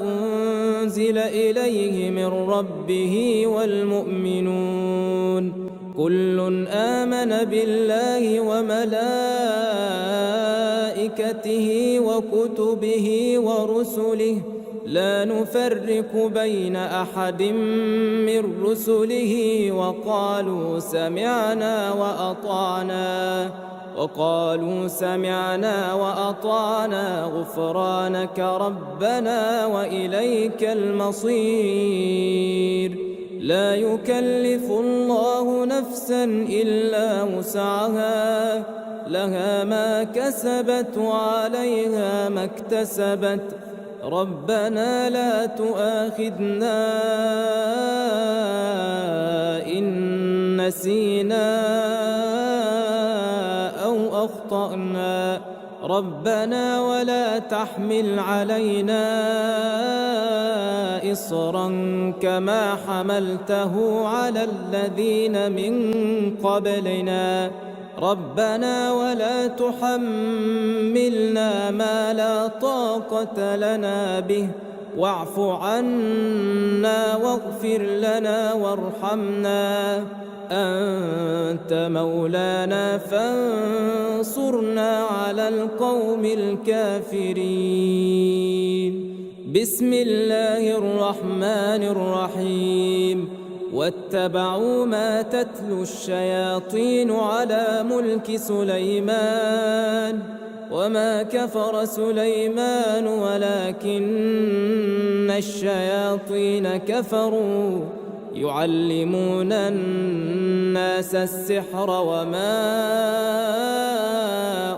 أنزل إليه من ربه والمؤمنون كل آمن بالله وملائكته وكتبه ورسله لا نفرق بين أحد من رسله وقالوا سمعنا وأطعنا غفرانك ربنا وإليك المصير لا يكلف الله نفسا إلا وسعها لها ما كسبت وعليها ما اكتسبت ربنا لا تؤاخذنا إن نسينا أو أخطأنا ربنا ولا تحمل علينا إصرا كما حملته على الذين من قبلنا ربنا ولا تحملنا ما لا طاقة لنا به واعف عنا واغفر لنا وارحمنا أنت مولانا فانصرنا على القوم الكافرين بسم الله الرحمن الرحيم واتبعوا ما تتلو الشياطين على ملك سليمان وما كفر سليمان ولكن الشياطين كفروا يعلمون الناس السحر وما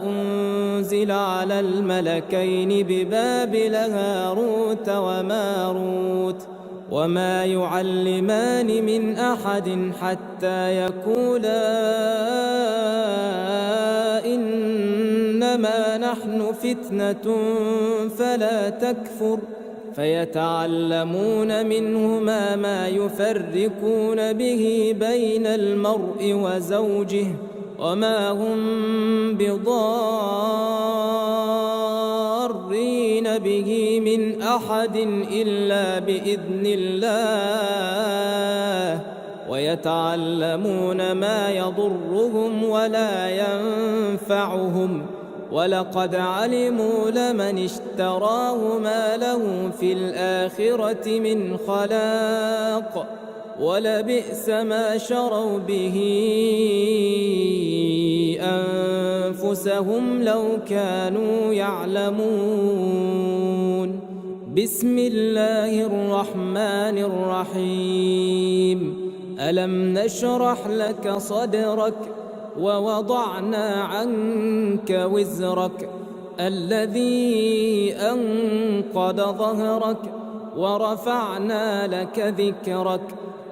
أنزل على الملكين ببابل هاروت وماروت وما يعلمان من أحد حتى يقولا إنما نحن فتنة فلا تكفر فيتعلمون منهما ما يفرقون به بين المرء وزوجه وما هم بضارين به من أحد إلا بإذن الله ويتعلمون ما يضرهم ولا ينفعهم ولقد علموا لمن اشتراه ما له في الآخرة من خلاق ولبئس ما شروا به أنفسهم لو كانوا يعلمون بسم الله الرحمن الرحيم ألم نشرح لك صدرك ووضعنا عنك وزرك الذي أنقض ظهرك ورفعنا لك ذكرك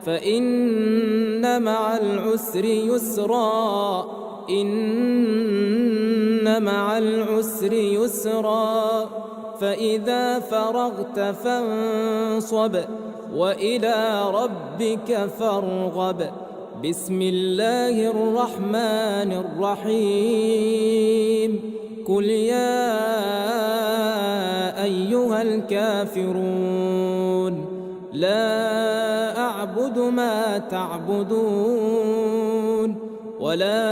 فإن مع العسر يسرا إن مع العسر يسرا فإذا فرغت فانصب وإلى ربك فارغب بسم الله الرحمن الرحيم قل يا أيها الكافرون لا أعبد ما تعبدون ولا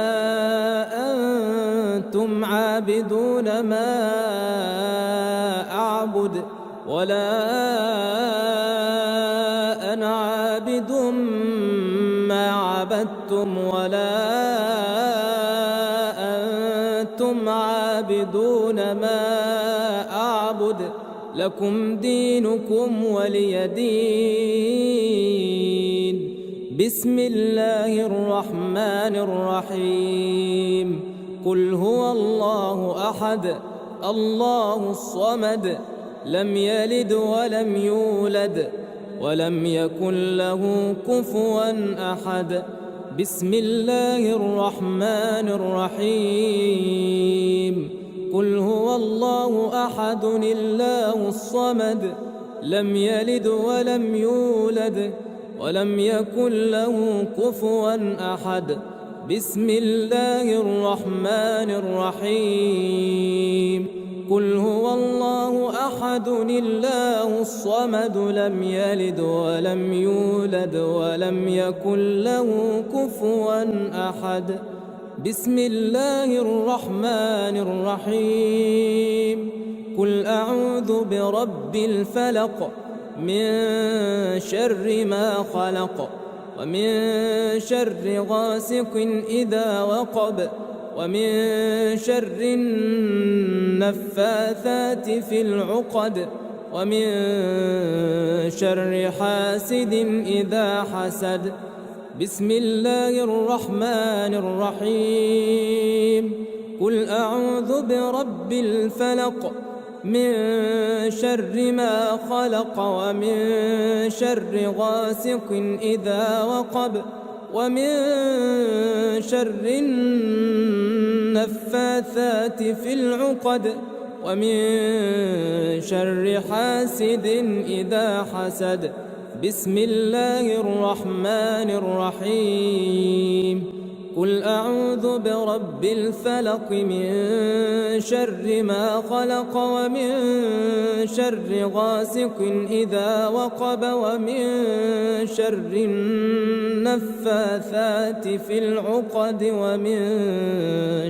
أنتم عابدون ما أعبد ولا أنا عابد ما عبدتم ولا أنتم عابدون ما أعبد لكم دينكم ولي دين بسم الله الرحمن الرحيم قل هو الله أحد الله الصمد لم يلد ولم يولد ولم يكن له كفوا أحد بسم الله الرحمن الرحيم قل هو الله أحد الله الصمد لم يلد ولم يولد ولم يكن له كفوا أحد. بسم الله الرحمن الرحيم. قل هو الله أحد الله الصمد لم يلد ولم يولد ولم يكن له كفوا أحد. بسم الله الرحمن الرحيم. قل أعوذ برب الفلق من شر ما خلق ومن شر غاسق إذا وقب ومن شر النفاثات في العقد ومن شر حاسد إذا حسد. بسم الله الرحمن الرحيم. قل أعوذ برب الفلق من شر ما خلق ومن شر غاسق إذا وقب ومن شر النفاثات في العقد ومن شر حاسد إذا حسد. بسم الله الرحمن الرحيم. قل أعوذ برب الفلق من شر ما خلق ومن شر غاسق إذا وقب ومن شر النفاثات في العقد ومن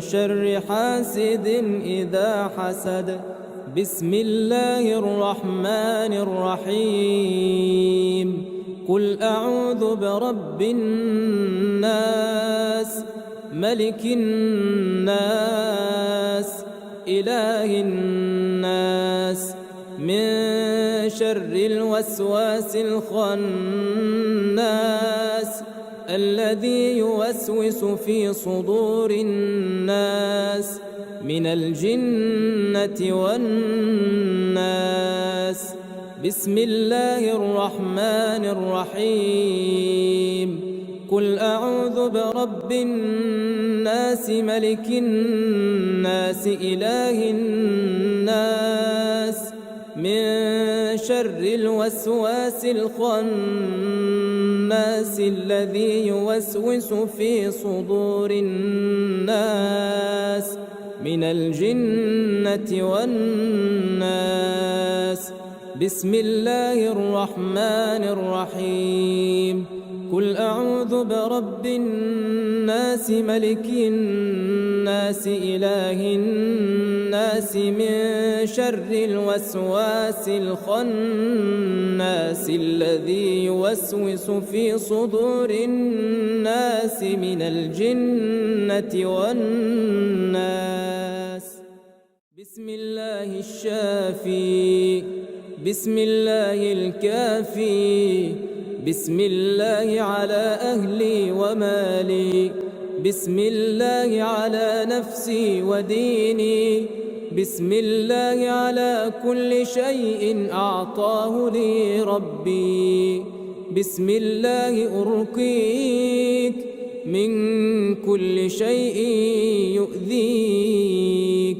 شر حاسد إذا حسد. بسم الله الرحمن الرحيم. قل أعوذ برب الناس ملك الناس إله الناس من شر الوسواس الخناس الذي يوسوس في صدور الناس من الجنة والناس. بسم الله الرحمن الرحيم. قل أعوذ برب الناس ملك الناس إله الناس من شر الوسواس الخناس الذي يوسوس في صدور الناس من الجنة والناس. بسم الله الرحمن الرحيم. قل أعوذ برب الناس ملك الناس إله الناس من شر الوسواس الخناس الذي يوسوس في صدور الناس من الجنة والناس. بسم الله الشافي. بسم الله الكافي. بسم الله على أهلي ومالي. بسم الله على نفسي وديني. بسم الله على كل شيء أعطاه لي ربي. بسم الله أرقيك من كل شيء يؤذيك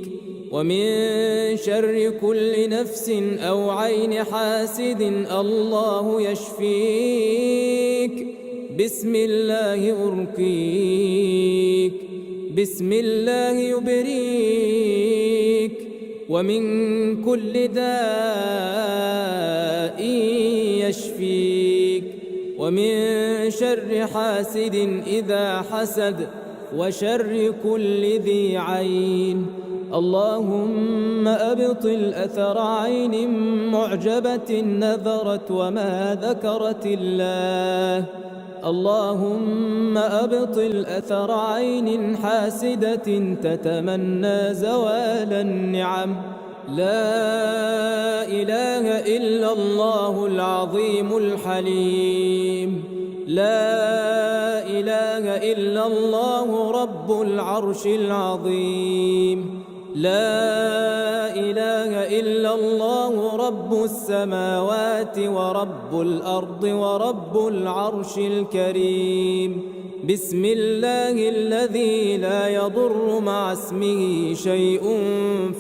ومن شر كل نفس أو عين حاسد الله يشفيك. بسم الله أرقيك. بسم الله يبريك ومن كل داء يشفيك ومن شر حاسد إذا حسد وشر كل ذي عين. اللهم أبطل أثر عين معجبة نذرت وما ذكرت الله. اللهم أبطل أثر عين حاسدة تتمنى زوال النعم. لا إله إلا الله العظيم الحليم. لا إله إلا الله رب العرش العظيم. لا إله إلا الله رب السماوات ورب الأرض ورب العرش الكريم. بسم الله الذي لا يضر مع اسمه شيء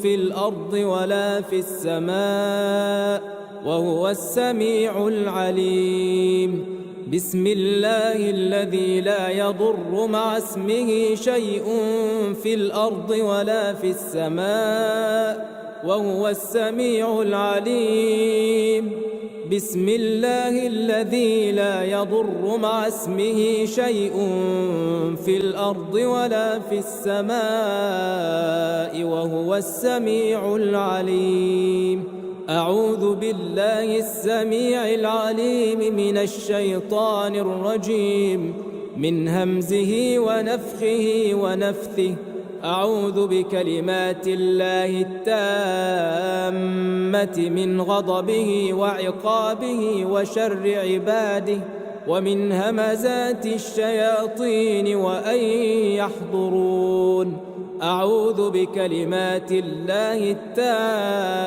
في الأرض ولا في السماء وهو السميع العليم. بسم الله الذي لا يضر مع اسمه شيء في الأرض ولا في السماء وهو السميع العليم. بسم الله الذي لا يضر مع اسمه شيء في الأرض ولا في السماء وهو السميع العليم. أعوذ بالله السميع العليم من الشيطان الرجيم، من همزه ونفخه ونفثه. أعوذ بكلمات الله التامة من غضبه وعقابه وشر عباده ومن همزات الشياطين وأن يحضرون. أعوذ بكلمات الله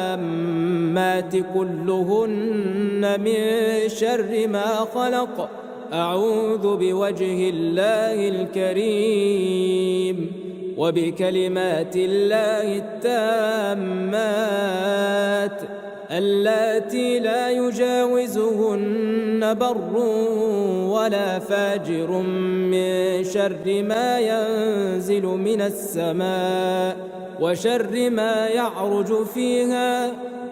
التامات كلهن من شر ما خلق. أعوذ بوجه الله الكريم وبكلمات الله التامات اللاتي لا يجاوزهن بر ولا فاجر من شر ما ينزل من السماء وشر ما يعرج فيها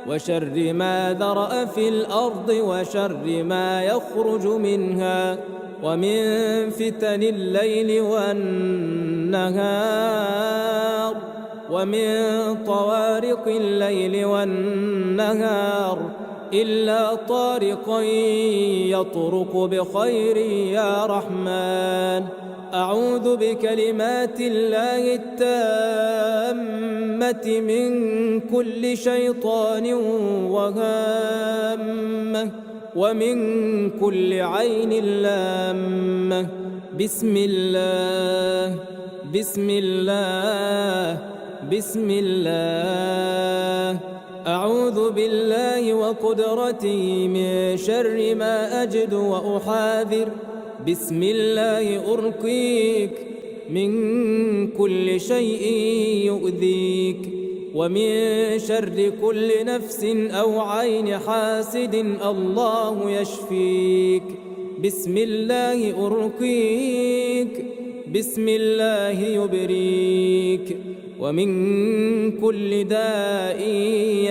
وشر ما ذرأ في الأرض وشر ما يخرج منها ومن فتن الليل والنهار ومن طوارق الليل والنهار إلا طارقا يطرق بخير يا رحمن. أعوذ بكلمات الله التامة من كل شيطان وهامة ومن كل عين لامة. بسم الله بسم الله بسم الله. أعوذ بالله وقدرته من شر ما أجد وأحاذر. بسم الله أرقيك من كل شيء يؤذيك ومن شر كل نفس أو عين حاسد الله يشفيك. بسم الله أرقيك بسم الله يبريك ومن كل داء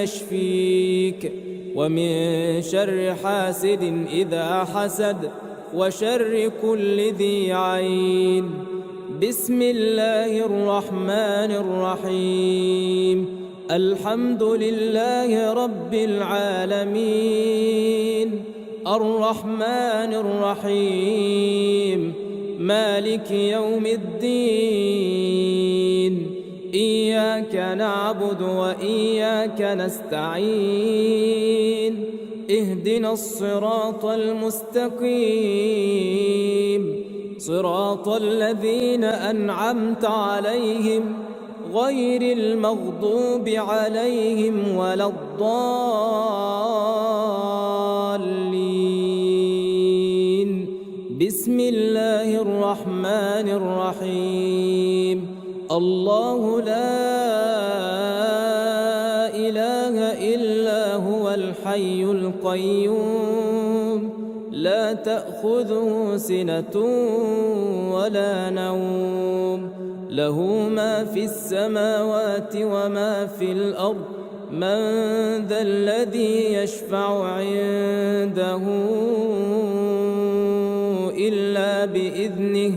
يشفيك ومن شر حاسد إذا حسد وشر كل ذي عين. بسم الله الرحمن الرحيم. الحمد لله رب العالمين الرحمن الرحيم مالك يوم الدين. إياك نعبد وإياك نستعين. اهدنا الصراط المستقيم صراط الذين أنعمت عليهم غير المغضوب عليهم ولا الضالين. بسم الله الرحمن الرحيم. الله لا إله إلا هو الحي القيوم لا تأخذه سنة ولا نوم له ما في السماوات وما في الأرض. من ذا الذي يشفع عنده إلا بإذنه.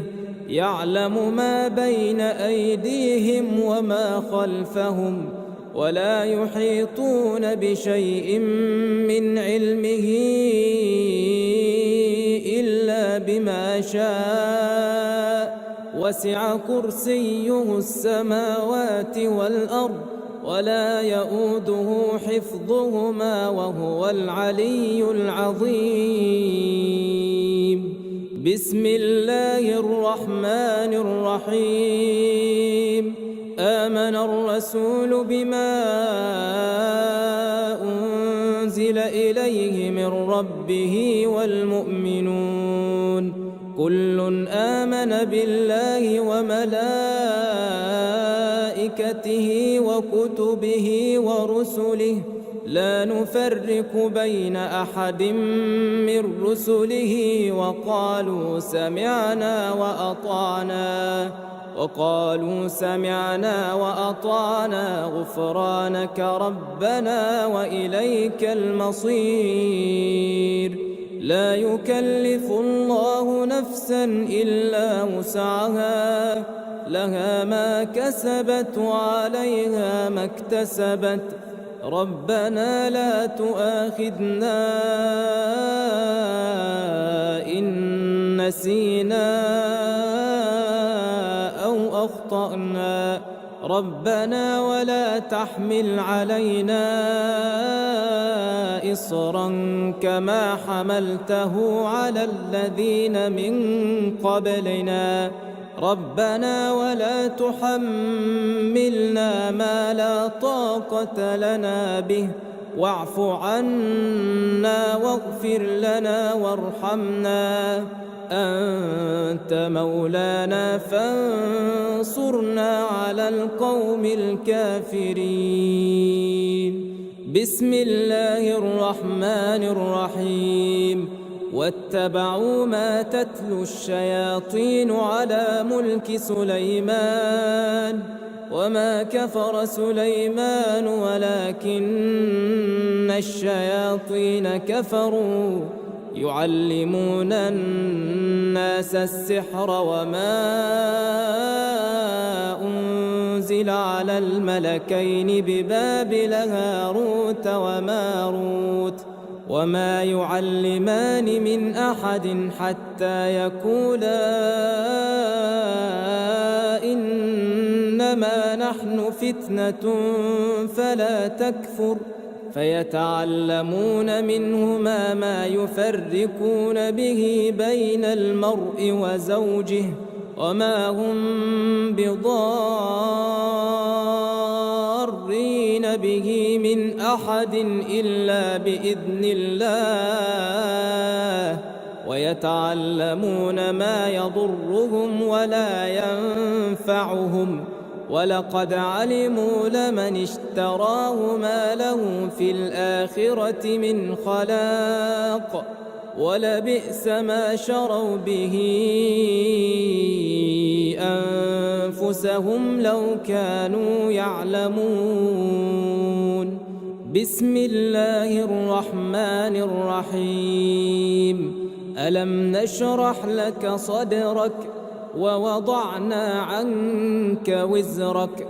يعلم ما بين أيديهم وما خلفهم ولا يحيطون بشيء من علمه إلا بما شاء. وسع كرسيه السماوات والأرض ولا يؤوده حفظهما وهو العلي العظيم. بسم الله الرحمن الرحيم. آمن الرسول بما أنزل إليه من ربه والمؤمنون كل آمن بالله وملائكته وكتبه ورسله لا نفرق بين أحد من رسله وقالوا سمعنا وأطعنا غفرانك ربنا وإليك المصير. لا يكلف الله نفسا إلا وسعها، لها ما كسبت وعليها ما اكتسبت. ربنا لا تؤاخذنا إن نسينا أو أخطأنا، ربنا ولا تحمل علينا إصرا كما حملته على الذين من قبلنا، ربنا ولا تحملنا ما لا طاقة لنا به، واعف عنا واغفر لنا وارحمنا، أنت مولانا فانصرنا على القوم الكافرين. بسم الله الرحمن الرحيم. واتبعوا ما تتلو الشياطين على ملك سليمان وما كفر سليمان ولكن الشياطين كفروا يعلمون الناس السحر وما أنزل على الملكين ببابل هاروت وماروت وما يعلمان من أحد حتى يقولا إنما نحن فتنة فلا تكفر، فيتعلمون منهما ما يفرقون به بين المرء وزوجه وما هم بضارين به من أحد إلا بإذن الله، ويتعلمون ما يضرهم ولا ينفعهم، ولقد علموا لمن اشتراه ما له في الآخرة من خلاق، ولبئس ما شروا به أنفسهم لو كانوا يعلمون. بسم الله الرحمن الرحيم. ألم نشرح لك صدرك ووضعنا عنك وزرك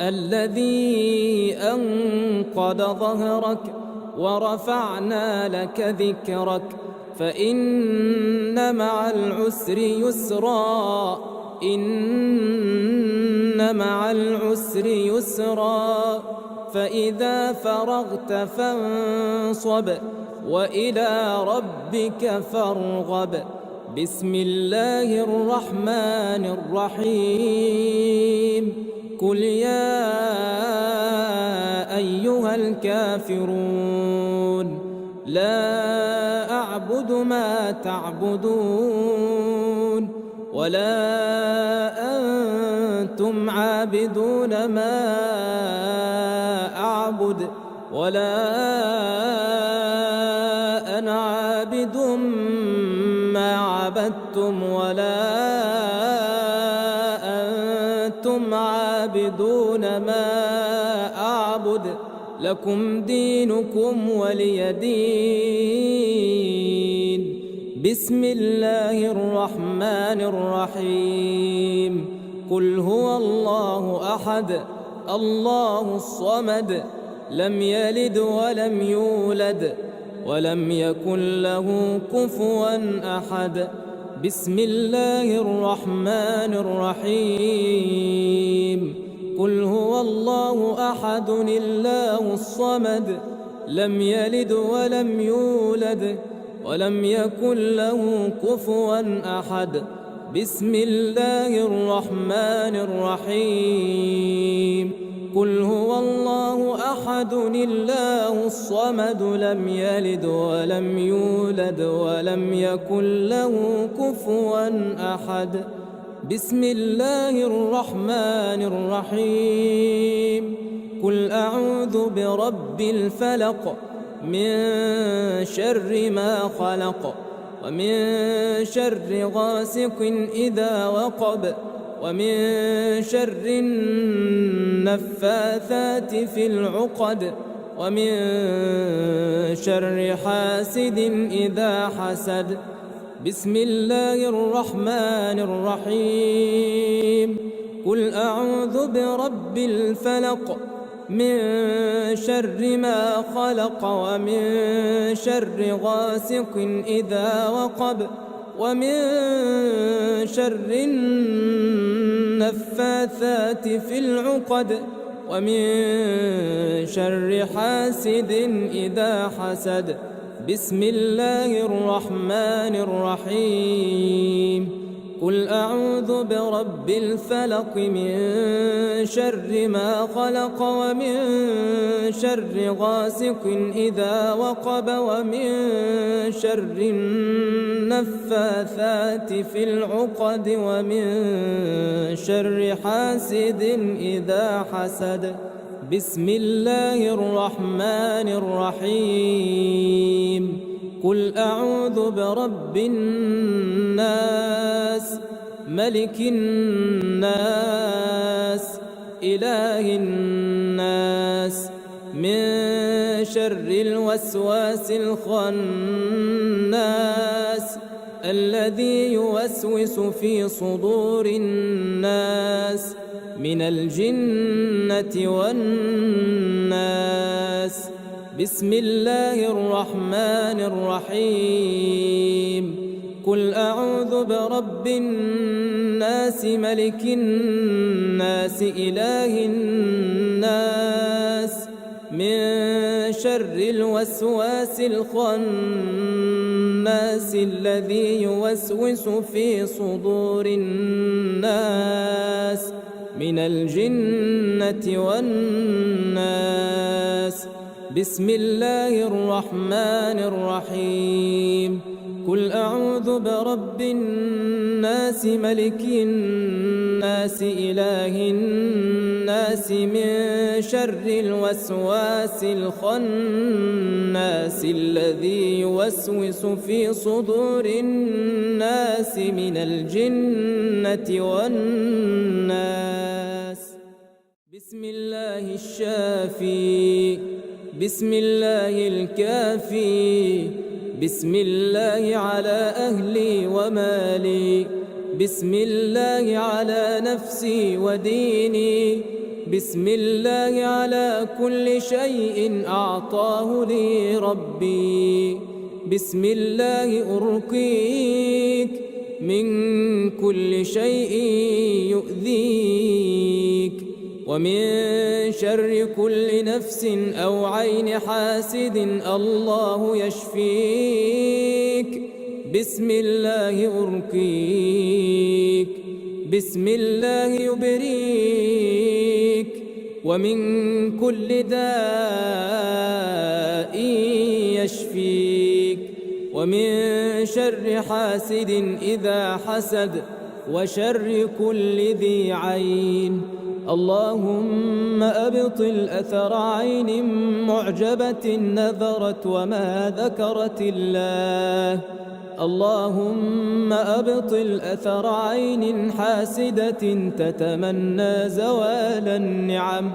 الذي أنقض ظهرك ورفعنا لك ذكرك، فإن مع العسر يسرا، إن مع العسر يسرا، فإذا فرغت فانصب وإلى ربك فارغب. بسم الله الرحمن الرحيم. قل يا أيها الكافرون لا أعبد ما تعبدون ولا أنتم عابدون ما أعبد ولا أنا عابد ما عبدتم ولا أنتم عابدون ما أعبد، لكم دينكم ولي دين. بسم الله الرحمن الرحيم. قل هو الله أحد الله الصمد لم يلد ولم يولد ولم يكن له كفوا أحد. بسم الله الرحمن الرحيم. قل هو الله أحد الله الصمد لم يلد ولم يولد ولم يكن له كفوا أحد. بسم الله الرحمن الرحيم. قل هو الله أحد الله الصمد لم يلد ولم يولد ولم يكن له كفوا أحد. بسم الله الرحمن الرحيم قل أعوذ برب الفلق من شر ما خلق ومن شر غاسق إذا وقب ومن شر النفاثات في العقد ومن شر حاسد إذا حسد بسم الله الرحمن الرحيم قل أعوذ برب الفلق من شر ما خلق ومن شر غاسق إذا وقب ومن شر النفاثات في العقد ومن شر حاسد إذا حسد بسم الله الرحمن الرحيم قل أعوذ برب الفلق من شر ما خلق ومن شر غاسق إذا وقب ومن شر النفاثات في العقد ومن شر حاسد إذا حسد بسم الله الرحمن الرحيم قل أعوذ برب الناس ملك الناس إله الناس من شر الوسواس الخناس الذي يوسوس في صدور الناس من الجنة والناس بسم الله الرحمن الرحيم قل أعوذ برب الناس ملك الناس إله الناس من شر الوسواس الخناس الذي يوسوس في صدور الناس من الجنة والناس بسم الله الرحمن الرحيم قل أعوذ برب الناس ملك الناس إله الناس من شر الوسواس الخناس الذي يوسوس في صدور الناس من الجنة والناس بسم الله الشافي بسم الله الكافي بسم الله على أهلي ومالي بسم الله على نفسي وديني بسم الله على كل شيء أعطاه لي ربي بسم الله أرقيك من كل شيء يؤذيك ومن شر كل نفس أو عين حاسد الله يشفيك بسم الله أرقيك بسم الله يبريك ومن كل داء يشفيك ومن شر حاسد إذا حسد وشر كل ذي عين اللهم أبطل أثر عين معجبة نذرت وما ذكرت الله اللهم أبطل أثر عين حاسدة تتمنى زوال النعم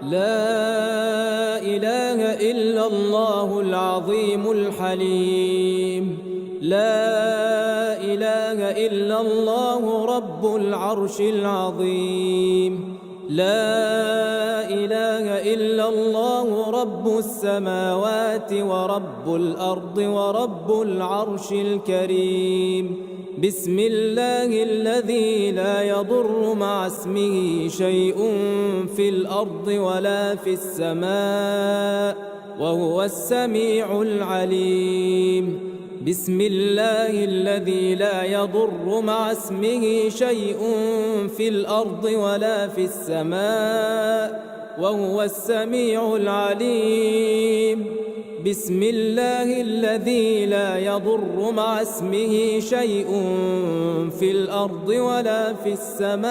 لا إله إلا الله العظيم الحليم لا إله إلا الله رب العرش العظيم لا إله إلا الله رب السماوات ورب الأرض ورب العرش الكريم بسم الله الذي لا يضر مع اسمه شيء في الأرض ولا في السماء وهو السميع العليم بسم الله الذي لا يضر مع اسمه شيء في الأرض ولا في السماء وهو السميع العليم بسم الله الذي لا يضر مع اسمه شيء في الأرض ولا في السماء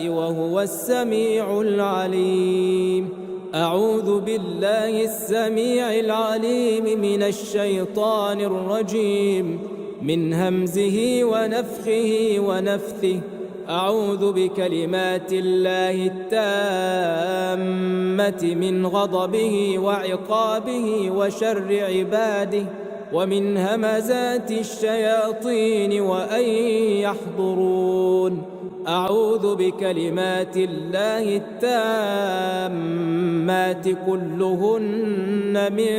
وهو السميع العليم. أعوذ بالله السميع العليم من الشيطان الرجيم، من همزه ونفخه ونفثه. أعوذ بكلمات الله التامة من غضبه وعقابه وشر عباده ومن همزات الشياطين وأن يحضرون. أعوذ بكلمات الله التامات كلهن من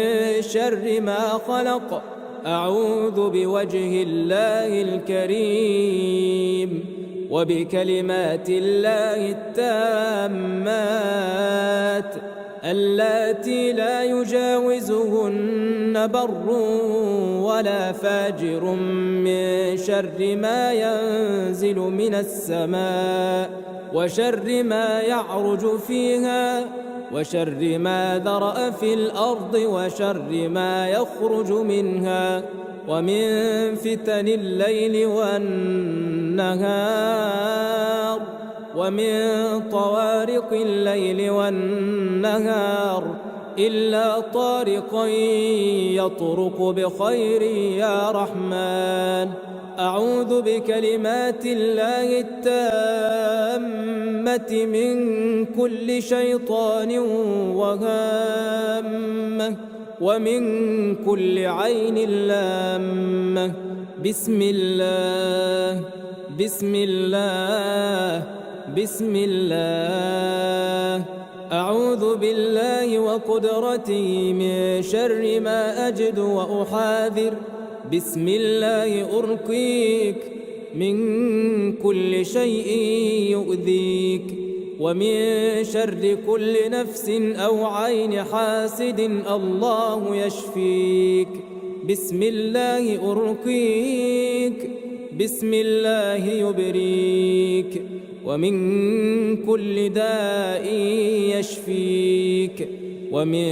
شر ما خلق. أعوذ بوجه الله الكريم وبكلمات الله التامات اللاتي لا يجاوزهن بر ولا فاجر من شر ما ينزل من السماء وشر ما يعرج فيها وشر ما ذرأ في الأرض وشر ما يخرج منها ومن فتن الليل والنهار ومن طوارق الليل والنهار إلا طارقا يطرق بخير يا رحمن. أعوذ بكلمات الله التامة من كل شيطان وهامة ومن كل عين لامة. بسم الله بسم الله بسم الله. أعوذ بالله وقدرته من شر ما أجد وأحاذر. بسم الله أرقيك من كل شيء يؤذيك ومن شر كل نفس أو عين حاسد الله يشفيك. بسم الله أرقيك بسم الله يبريك ومن كل داء يشفيك ومن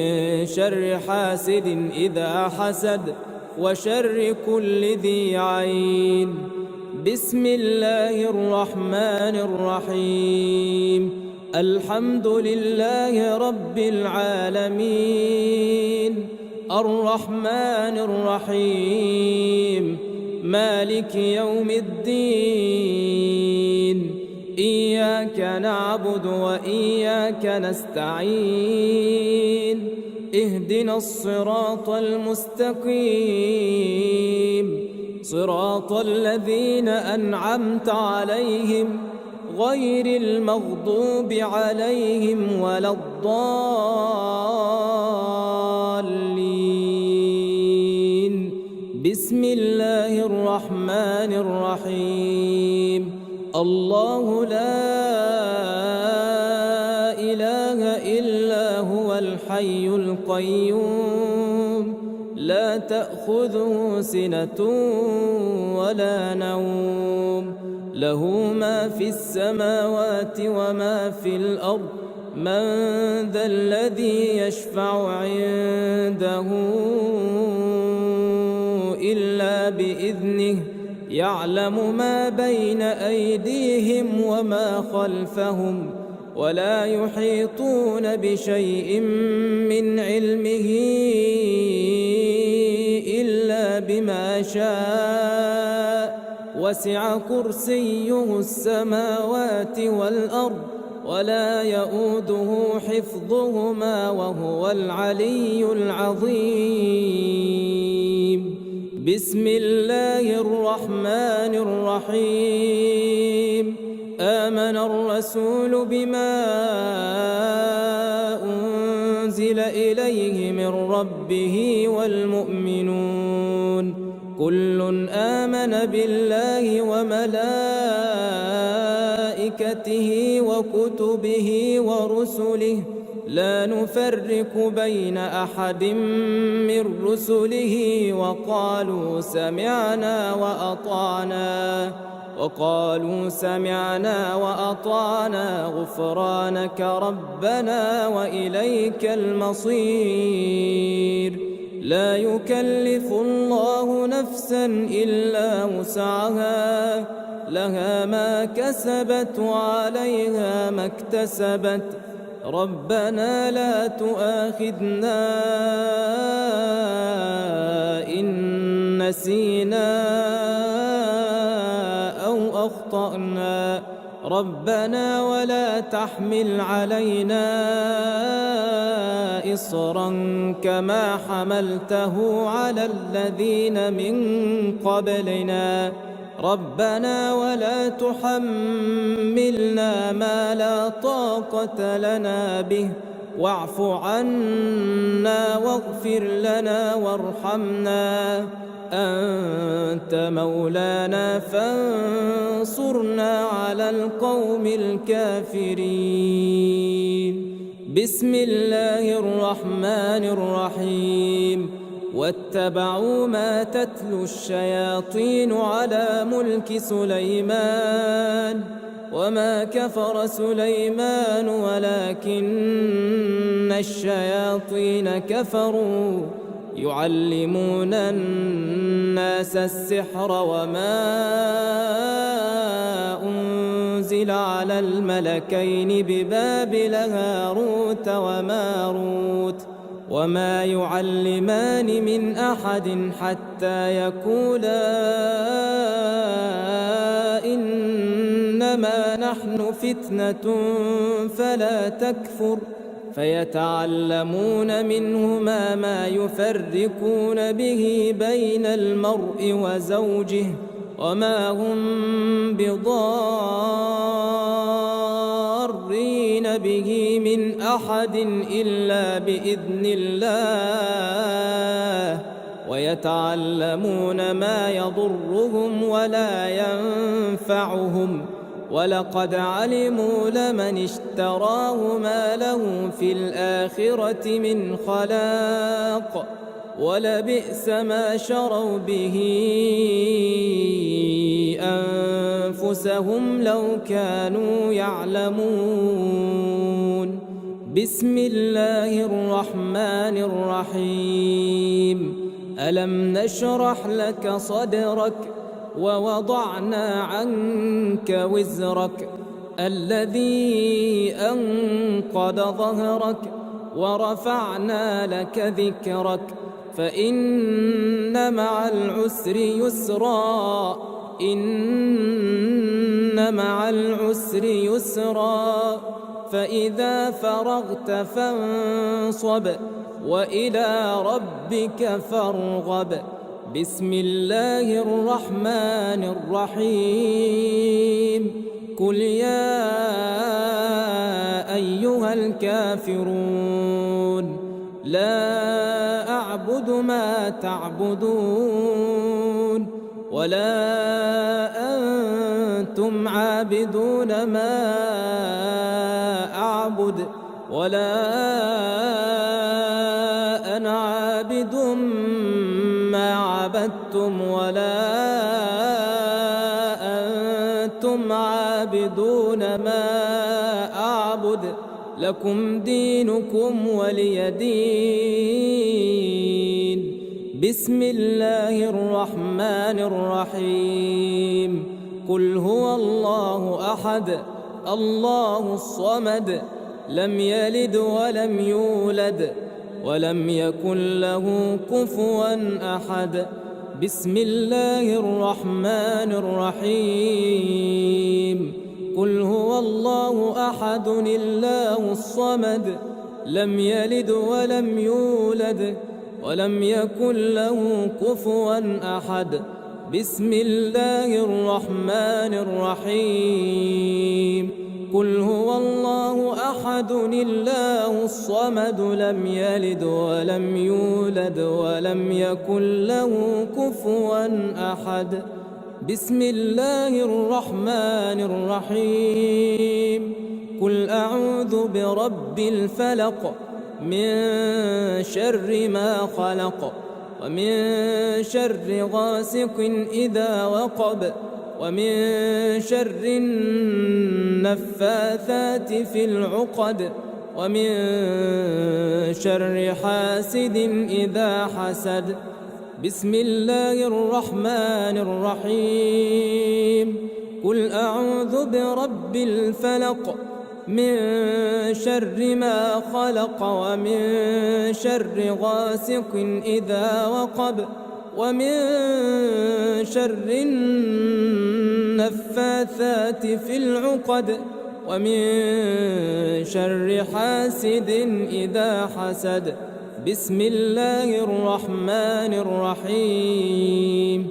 شر حاسد إذا حسد وشر كل ذي عين. بسم الله الرحمن الرحيم. الحمد لله رب العالمين الرحمن الرحيم مالك يوم الدين. إياك نعبد وإياك نستعين. اهدنا الصراط المستقيم صراط الذين أنعمت عليهم غير المغضوب عليهم ولا الضالين. بسم الله الرحمن الرحيم. الله لا إله إلا هو الحي القيوم لا تأخذه سنة ولا نوم له ما في السماوات وما في الأرض. من ذا الذي يشفع عنده إلا بإذنه. يعلم ما بين أيديهم وما خلفهم ولا يحيطون بشيء من علمه إلا بما شاء. وسع كرسيه السماوات والأرض ولا يؤوده حفظهما وهو العلي العظيم. بسم الله الرحمن الرحيم. آمن الرسول بما أنزل إليه من ربه والمؤمنون كل آمن بالله وملائكته وكتبه ورسله لا نفرق بين أحد من رسله وقالوا سمعنا وأطعنا وقالوا سمعنا وأطعنا غفرانك ربنا وإليك المصير. لا يكلف الله نفسا إلا وسعها، لها ما كسبت وعليها ما اكتسبت. ربنا لا تؤاخذنا إن نسينا أو أخطأنا، ربنا ولا تحمل علينا إصرا كما حملته على الذين من قبلنا، ربنا ولا تحملنا ما لا طاقة لنا به، واعف عنا واغفر لنا وارحمنا، أنت مولانا فانصرنا على القوم الكافرين. بسم الله الرحمن الرحيم. واتبعوا ما تتلو الشياطين على ملك سليمان، وما كفر سليمان ولكن الشياطين كفروا يعلمون الناس السحر وما أنزل على الملكين ببابل هاروت وماروت وما يعلمان من أحد حتى يقولا إنما نحن فتنة فلا تكفر، فيتعلمون منهما ما يفرقون به بين المرء وزوجه، وما هم بضارين به من أحد إلا بإذن الله، ويتعلمون ما يضرهم ولا ينفعهم، ولقد علموا لمن اشتراه ما له في الآخرة من خلاق، ولبئس ما شروا به أنفسهم لو كانوا يعلمون. بسم الله الرحمن الرحيم. ألم نشرح لك صدرك ووضعنا عنك وزرك الذي أنقض ظهرك ورفعنا لك ذكرك، فإن مع العسر يسرا، إن مع العسر يسرا، فإذا فرغت فانصب وإلى ربك فارغب. بسم الله الرحمن الرحيم. قل يا أيها الكافرون لا أعبد ما تعبدون ولا أنتم عابدون ما أعبد ولا أنا عابد ما عبدتم ولا أنتم عابدون ما أعبد، لكم دينكم ولي دين. بسم الله الرحمن الرحيم. قل هو الله أحد الله الصمد لم يلد ولم يولد ولم يكن له كفوا أحد. بسم الله الرحمن الرحيم. قل هو الله أحد الله الصمد لم يلد ولم يولد ولم يكن له كفوا أحد. بسم الله الرحمن الرحيم. قل هو الله أحد الله الصمد لم يلد ولم يولد ولم يكن له كفوا أحد. بسم الله الرحمن الرحيم. قل أعوذ برب الفلق من شر ما خلق ومن شر غاسق إذا وقب ومن شر النفاثات في العقد ومن شر حاسد إذا حسد. بسم الله الرحمن الرحيم. قل أعوذ برب الفلق من شر ما خلق ومن شر غاسق إذا وقب ومن شر النفاثات في العقد ومن شر حاسد إذا حسد. بسم الله الرحمن الرحيم.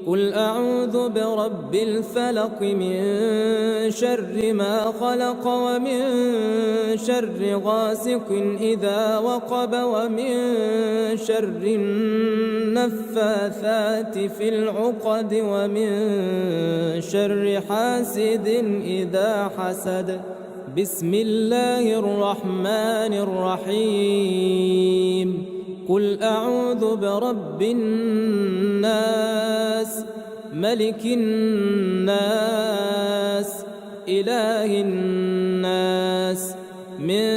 قل أعوذ برب الفلق من شر ما خلق ومن شر غاسق إذا وقب ومن شر النفاثات في العقد ومن شر حاسد إذا حسد. بسم الله الرحمن الرحيم. قل أعوذ برب الناس ملك الناس إله الناس من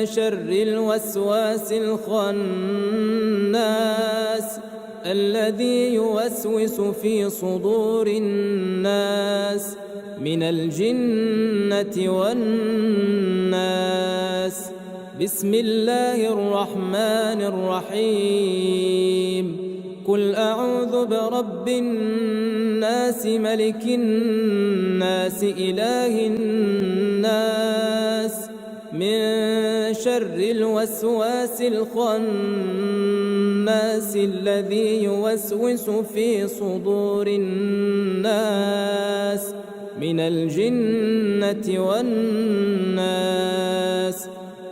شر الوسواس الخناس الذي يوسوس في صدور الناس من الجنة والناس. بسم الله الرحمن الرحيم. قل أعوذ برب الناس ملك الناس إله الناس من شر الوسواس الخناس الذي يوسوس في صدور الناس من الجنة والناس.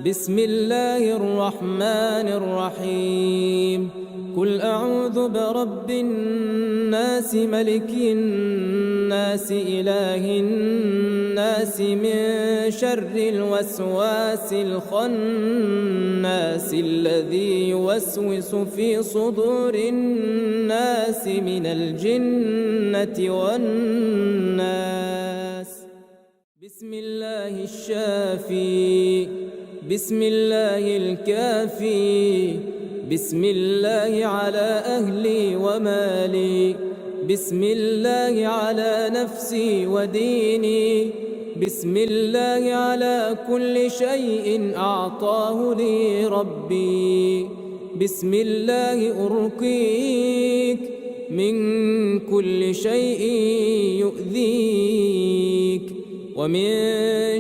بسم الله الرحمن الرحيم. قل أعوذ برب الناس ملك الناس إله الناس من شر الوسواس الخناس الذي يوسوس في صدور الناس من الجنة والناس. بسم الله الشافي. بسم الله الكافي. بسم الله على أهلي ومالي. بسم الله على نفسي وديني. بسم الله على كل شيء أعطاه لي ربي. بسم الله أرقيك من كل شيء يؤذيك ومن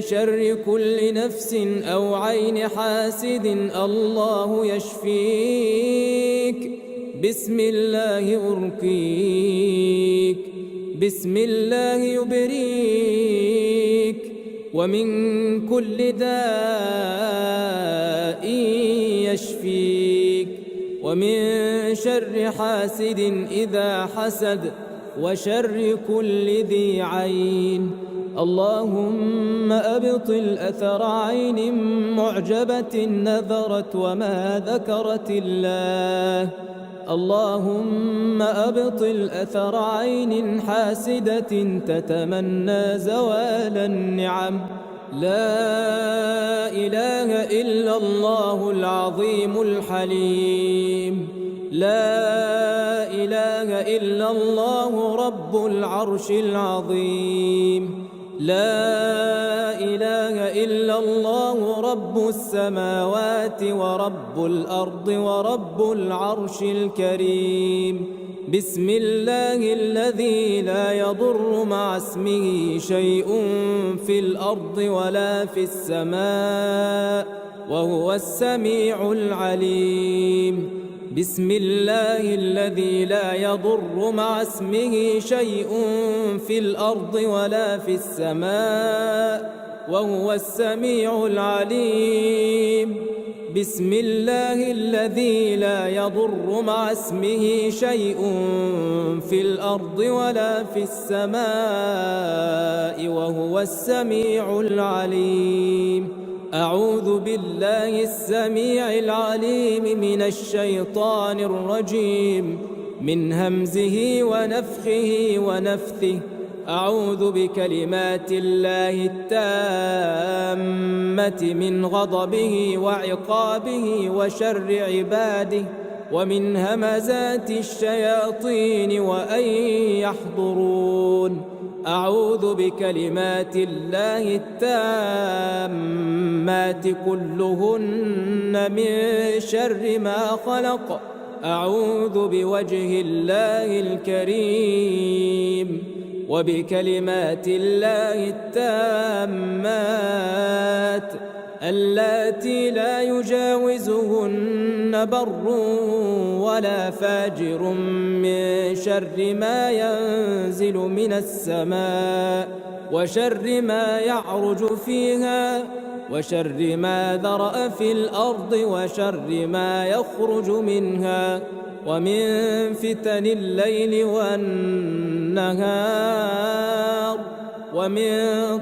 شر كل نفس أو عين حاسد الله يشفيك. بسم الله أرقيك. بسم الله يبريك ومن كل داء يشفيك ومن شر حاسد إذا حسد وشر كل ذي عين. اللهم أبطل أثر عين معجبة نذرت وما ذكرت الله. اللهم أبطل أثر عين حاسدة تتمنى زوال النعم. لا إله إلا الله العظيم الحليم. لا إله إلا الله رب العرش العظيم. لا إله إلا الله رب السماوات ورب الأرض ورب العرش الكريم. بسم الله الذي لا يضر مع اسمه شيء في الأرض ولا في السماء وهو السميع العليم. بسم الله الذي لا يضر مع اسمه شيء في الأرض ولا في السماء وهو السميع العليم. بسم الله الذي لا يضر مع اسمه شيء في الأرض ولا في السماء وهو السميع العليم. أعوذ بالله السميع العليم من الشيطان الرجيم من همزه ونفخه ونفثه. أعوذ بكلمات الله التامة من غضبه وعقابه وشر عباده ومن همزات الشياطين وأن يحضرون. أعوذ بكلمات الله التامات كلهن من شر ما خلق. أعوذ بوجه الله الكريم وبكلمات الله التامات اللاتي لا يجاوزهن بر ولا فاجر من شر ما ينزل من السماء وشر ما يعرج فيها وشر ما ذرأ في الأرض وشر ما يخرج منها ومن فتن الليل والنهار ومن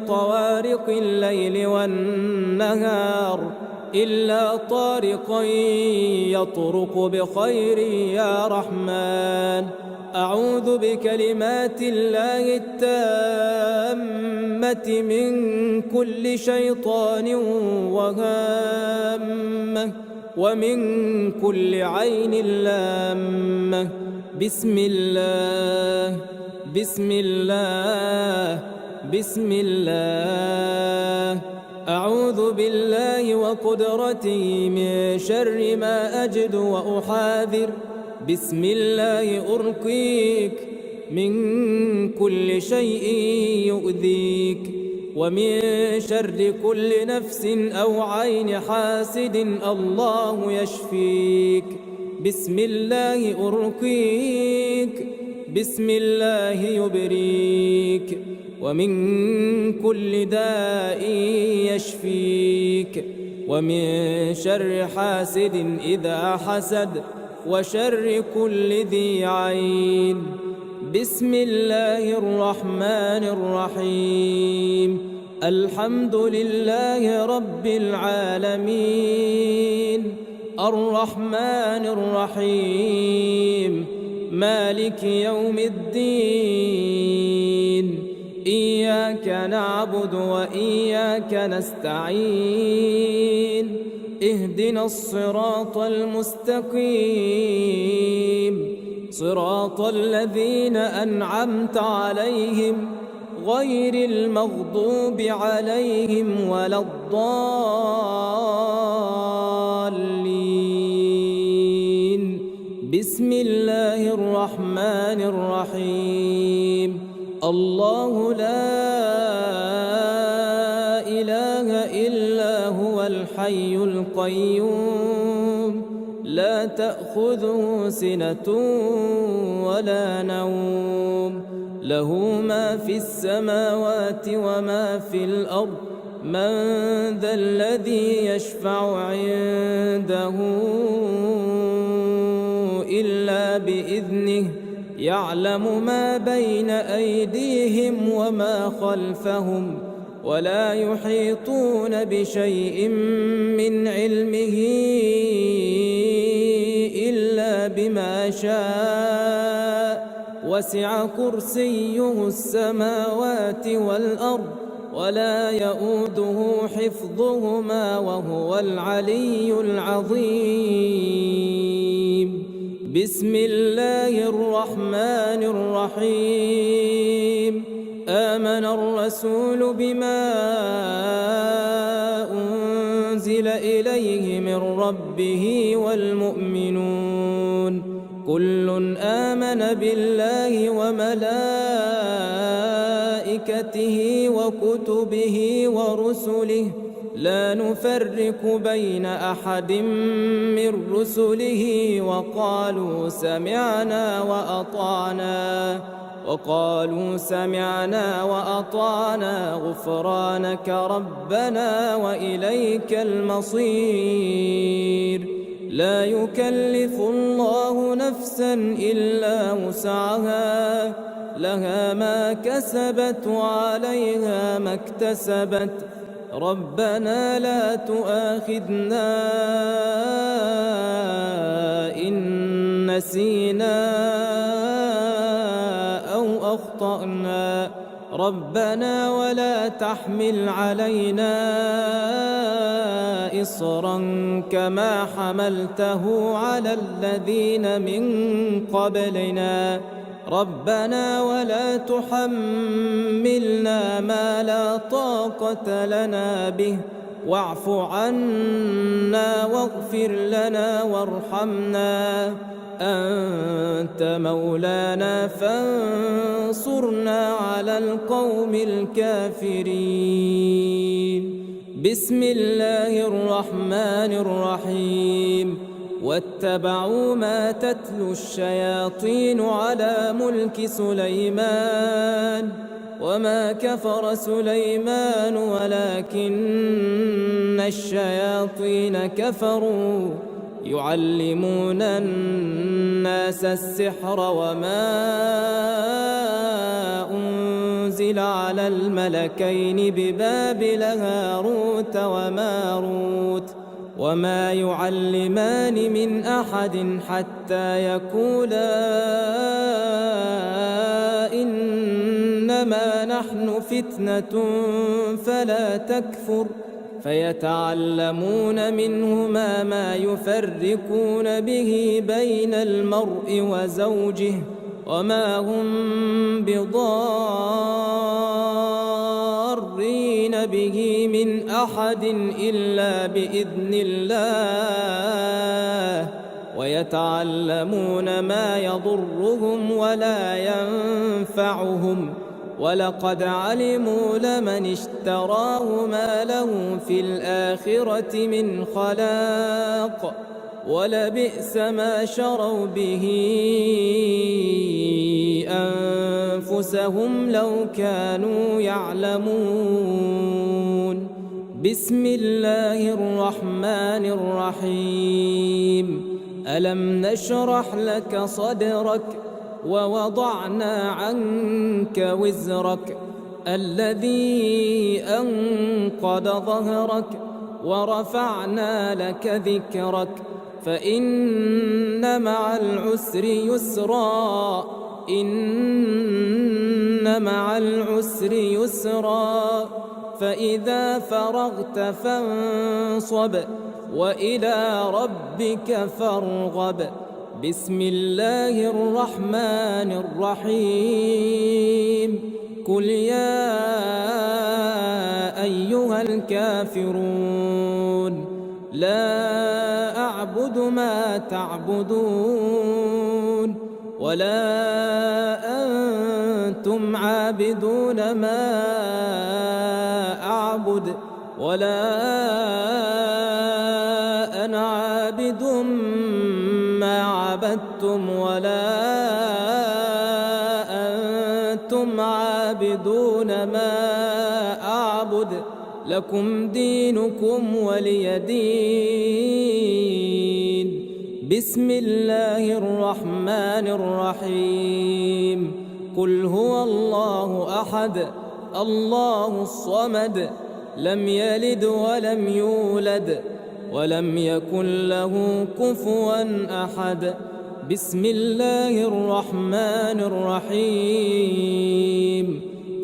طوارق الليل والنهار إلا طارقا يطرق بخير يا رحمن. أعوذ بكلمات الله التامة من كل شيطان وهامة ومن كل عين لامة. بسم الله بسم الله بسم الله. أعوذ بالله وقدرته من شر ما أجد وأحاذر. بسم الله أرقيك من كل شيء يؤذيك ومن شر كل نفس أو عين حاسد الله يشفيك. بسم الله أرقيك بسم الله يبريك ومن كل داء يشفيك ومن شر حاسد إذا حسد وشر كل ذي عين. بسم الله الرحمن الرحيم. الحمد لله رب العالمين الرحمن الرحيم مالك يوم الدين. إياك نعبد وإياك نستعين. اهدنا الصراط المستقيم صراط الذين أنعمت عليهم غير المغضوب عليهم ولا الضالين. بسم الله الرحمن الرحيم. الله لا إله إلا هو الحي القيوم لا تأخذه سنة ولا نوم له ما في السماوات وما في الأرض. من ذا الذي يشفع عنده إلا بإذنه. يعلم ما بين أيديهم وما خلفهم ولا يحيطون بشيء من علمه إلا بما شاء. وسع كرسيه السماوات والأرض ولا يؤوده حفظهما وهو العلي العظيم. بسم الله الرحمن الرحيم. آمن الرسول بما أنزل إليه من ربه والمؤمنون كل آمن بالله وملائكته وكتبه ورسله لا نفرق بين أحد من رسله وقالوا سمعنا وأطعنا غفرانك ربنا وإليك المصير. لا يكلف الله نفسا إلا وسعها لها ما كسبت وعليها ما اكتسبت. ربنا لا تؤاخذنا إن نسينا أو أخطأنا. ربنا ولا تحمل علينا إصرا كما حملته على الذين من قبلنا ربنا ولا تحملنا ما لا طاقة لنا به واعف عنا واغفر لنا وارحمنا أنت مولانا فانصرنا على القوم الكافرين. بسم الله الرحمن الرحيم. واتبعوا ما تتلو الشياطين على ملك سليمان وما كفر سليمان ولكن الشياطين كفروا يعلمون الناس السحر وما أنزل على الملكين ببابل هاروت وماروت وما يعلمان من أحد حتى يقولا إنما نحن فتنة فلا تكفر فيتعلمون منهما ما يفرقون به بين المرء وزوجه وما هم بضارين به من أحد إلا بإذن الله ويتعلمون ما يضرهم ولا ينفعهم ولقد علموا لمن اشتراه ما له في الآخرة من خلاق ولبئس ما شروا به أنفسهم لو كانوا يعلمون. بسم الله الرحمن الرحيم. ألم نشرح لك صدرك ووضعنا عنك وزرك الذي أنقض ظهرك ورفعنا لك ذكرك فإن مع العسر يسرا إن مع العسر يسرا فإذا فرغت فانصب وإلى ربك فارغب. بسم الله الرحمن الرحيم. قل يا أيها الكافرون لا أعبد ما تعبدون ولا أنتم عابدون ما أعبد ولا أنا عابد ما عبدتم ولا أنتم عابدون ما أعبد لكم دينكم ولي دين. بسم الله الرحمن الرحيم. قل هو الله أحد الله الصمد لم يلد ولم يولد ولم يكن له كفوا أحد. بسم الله الرحمن الرحيم.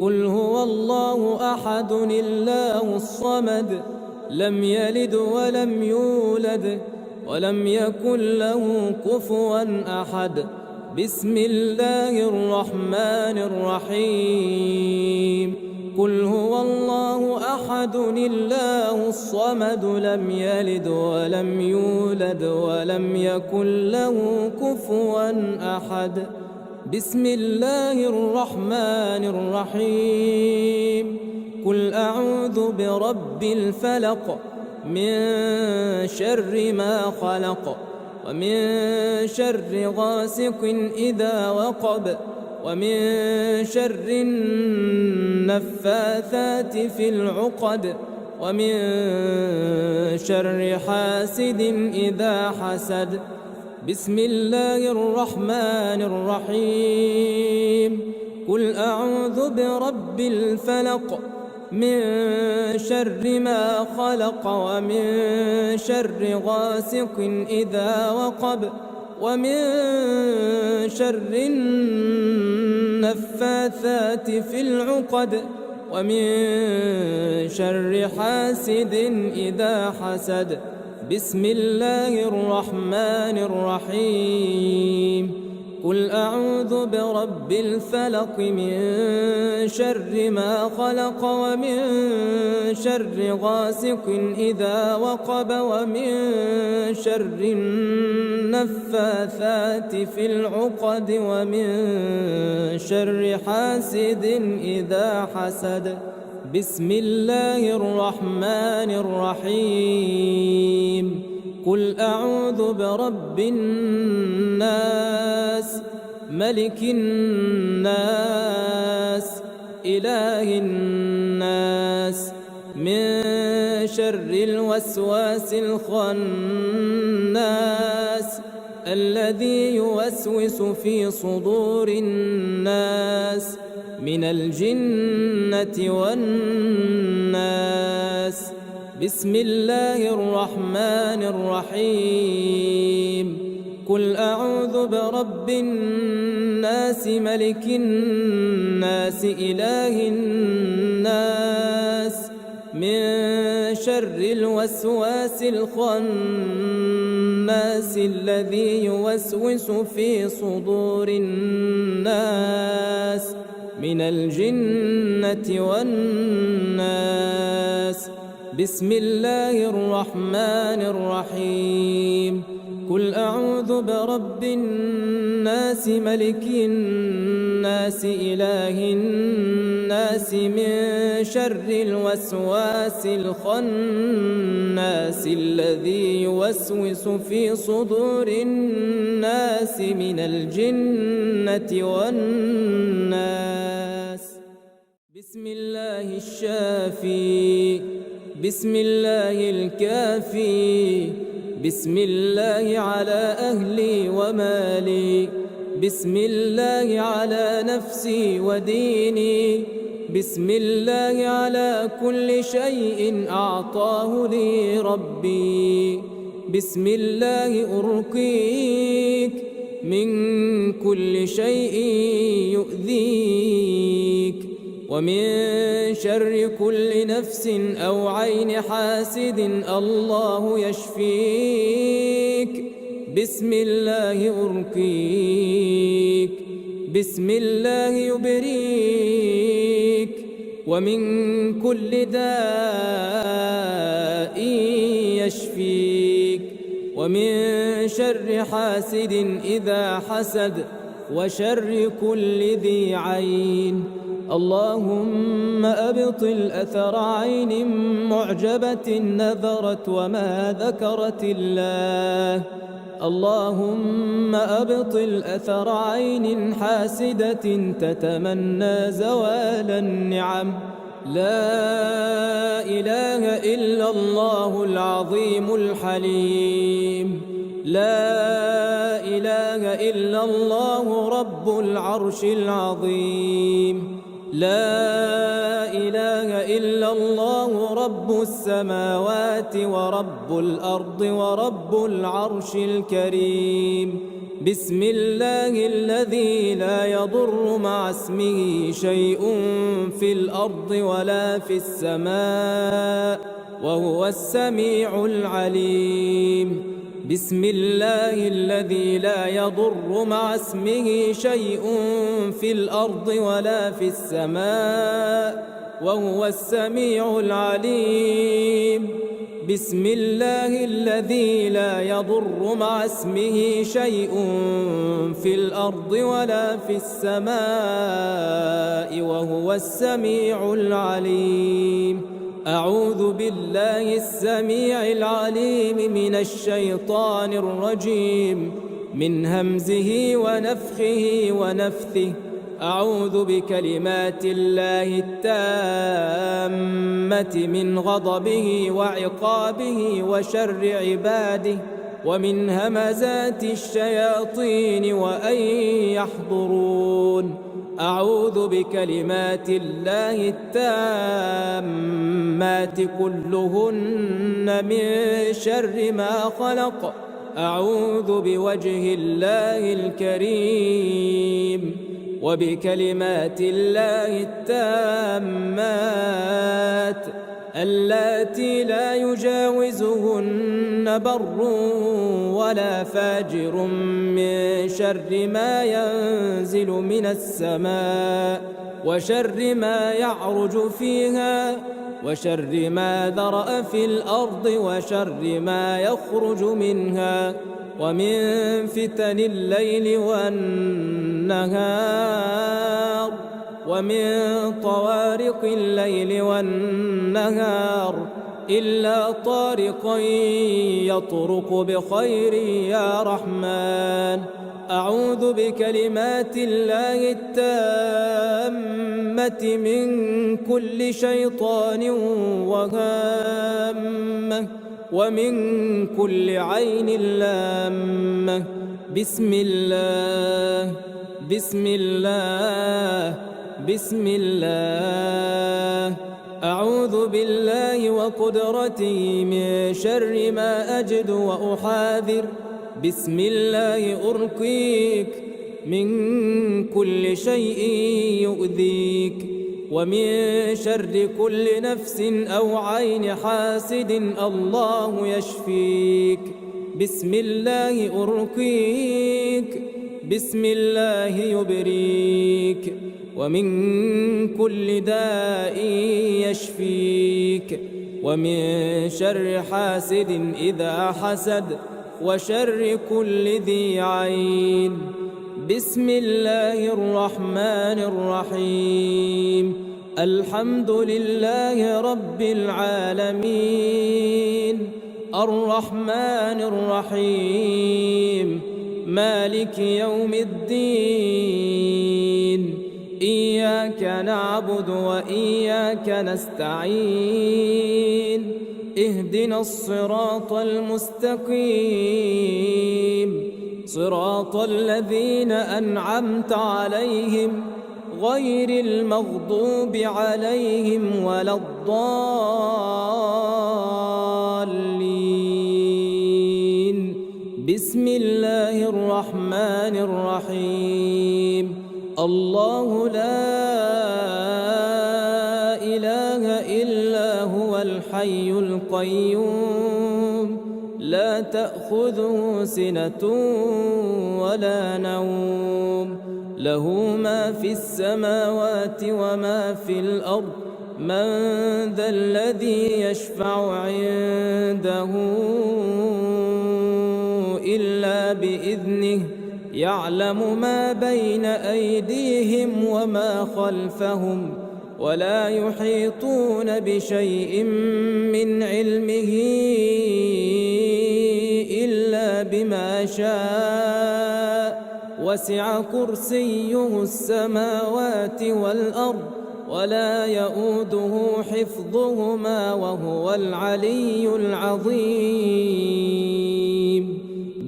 قل هو الله أحد الله الصمد لم يلد ولم يولد ولم يكن له كفوا أحد. بسم الله الرحمن الرحيم. قل هو الله أحد الله الصمد لم يلد ولم يولد ولم يكن له كفوا أحد. بسم الله الرحمن الرحيم. قل أعوذ برب الفلق من شر ما خلق ومن شر غاسق إذا وقب ومن شر النفاثات في العقد ومن شر حاسد إذا حسد. بسم الله الرحمن الرحيم. قل أعوذ برب الفلق من شر ما خلق ومن شر غاسق إذا وقب ومن شر النفاثات في العقد ومن شر حاسد إذا حسد. بسم الله الرحمن الرحيم. قل أعوذ برب الفلق من شر ما خلق ومن شر غاسق إذا وقب ومن شر النفاثات في العقد ومن شر حاسد إذا حسد. بسم الله الرحمن الرحيم. قل أعوذ برب الناس ملك الناس إله الناس من شر الوسواس الخناس الذي يوسوس في صدور الناس من الجنة والناس. بسم الله الرحمن الرحيم. قل أعوذ برب الناس ملك الناس إله الناس من شر الوسواس الخناس الذي يوسوس في صدور الناس من الجنة والناس. بسم الله الرحمن الرحيم. قل أعوذ برب الناس ملك الناس إله الناس من شر الوسواس الخناس الذي يوسوس في صدور الناس من الجنة والناس. بسم الله الشافي. بسم الله الكافي. بسم الله على أهلي ومالي. بسم الله على نفسي وديني. بسم الله على كل شيء أعطاه لي ربي. بسم الله أرقيك من كل شيء يؤذيك ومن شر كل نفس أو عين حاسد الله يشفيك. بسم الله أرقيك. بسم الله يبريك ومن كل داء يشفيك ومن شر حاسد إذا حسد وشر كل ذي عين. اللهم أبطل أثر عين معجبة نذرت وما ذكرت الله. اللهم أبطل أثر عين حاسدة تتمنى زوال النعم. لا إله إلا الله العظيم الحليم. لا إله إلا الله رب العرش العظيم. لا إله إلا الله رب السماوات ورب الأرض ورب العرش الكريم. بسم الله الذي لا يضر مع اسمه شيء في الأرض ولا في السماء وهو السميع العليم. بسم الله الذي لا يضر مع اسمه شيء في الأرض ولا في السماء وهو السميع العليم. بسم الله الذي لا يضر مع اسمه شيء في الأرض ولا في السماء وهو السميع العليم. أعوذ بالله السميع العليم من الشيطان الرجيم من همزه ونفخه ونفثه. أعوذ بكلمات الله التامة من غضبه وعقابه وشر عباده ومن همزات الشياطين وأن يحضرون. أعوذ بكلمات الله التامات كلهن من شر ما خلق أعوذ بوجه الله الكريم وبكلمات الله التامات اللاتي لا يجاوزهن بر ولا فاجر من شر ما ينزل من السماء وشر ما يعرج فيها وشر ما ذرأ في الأرض وشر ما يخرج منها ومن فتن الليل والنهار ومن طوارق الليل والنهار إلا طارقا يطرق بخير يا رحمن. أعوذ بكلمات الله التامة من كل شيطان وهامة ومن كل عين لامة. بسم الله بسم الله بسم الله. أعوذ بالله وقدرته من شر ما أجد وأحاذر. بسم الله أرقيك من كل شيء يؤذيك ومن شر كل نفس أو عين حاسد الله يشفيك. بسم الله أرقيك بسم الله يبريك ومن كل داء يشفيك ومن شر حاسد إذا حسد وشر كل ذي عين. بسم الله الرحمن الرحيم. الحمد لله رب العالمين الرحمن الرحيم مالك يوم الدين. إياك نعبد وإياك نستعين. اهدنا الصراط المستقيم صراط الذين أنعمت عليهم غير المغضوب عليهم ولا الضالين. بسم الله الرحمن الرحيم. الله لا إله إلا هو الحي القيوم لا تأخذه سنة ولا نوم له ما في السماوات وما في الأرض. من ذا الذي يشفع عنده إلا بإذنه يعلم ما بين أيديهم وما خلفهم ولا يحيطون بشيء من علمه إلا بما شاء. وسع كرسيه السماوات والأرض ولا يؤوده حفظهما وهو العلي العظيم.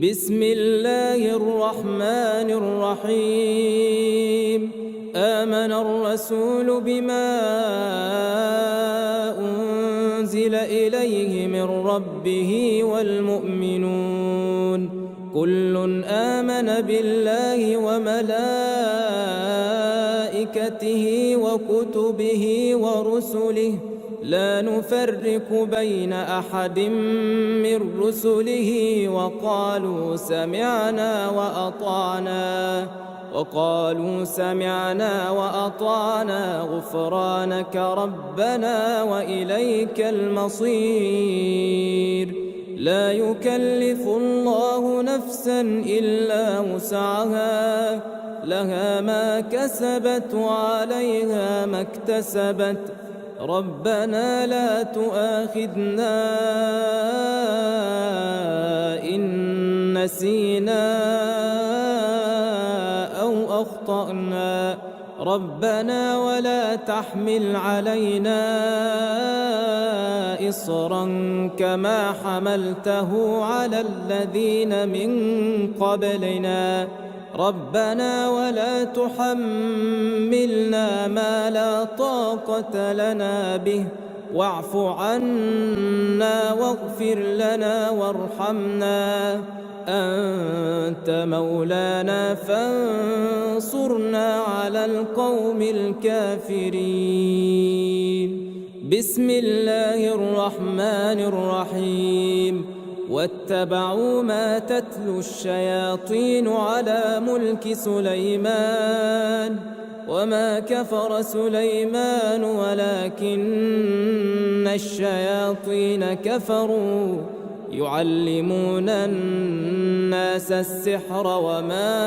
بسم الله الرحمن الرحيم. آمن الرسول بما أنزل إليه من ربه والمؤمنون كل آمن بالله وملائكته وكتبه ورسله لا نفرق بين أحد من رسله وقالوا سمعنا وأطعنا غفرانك ربنا وإليك المصير. لا يكلف الله نفسا إلا وسعها لها ما كسبت وعليها ما اكتسبت. ربنا لا تؤاخذنا إن نسينا أو أخطأنا. ربنا ولا تحمل علينا إصرا كما حملته على الذين من قبلنا. ربنا ولا تحملنا ما لا طاقة لنا به واعف عنا واغفر لنا وارحمنا أنت مولانا فانصرنا على القوم الكافرين. بسم الله الرحمن الرحيم. واتبعوا ما تتلو الشياطين على ملك سليمان وما كفر سليمان ولكن الشياطين كفروا يعلمون الناس السحر وما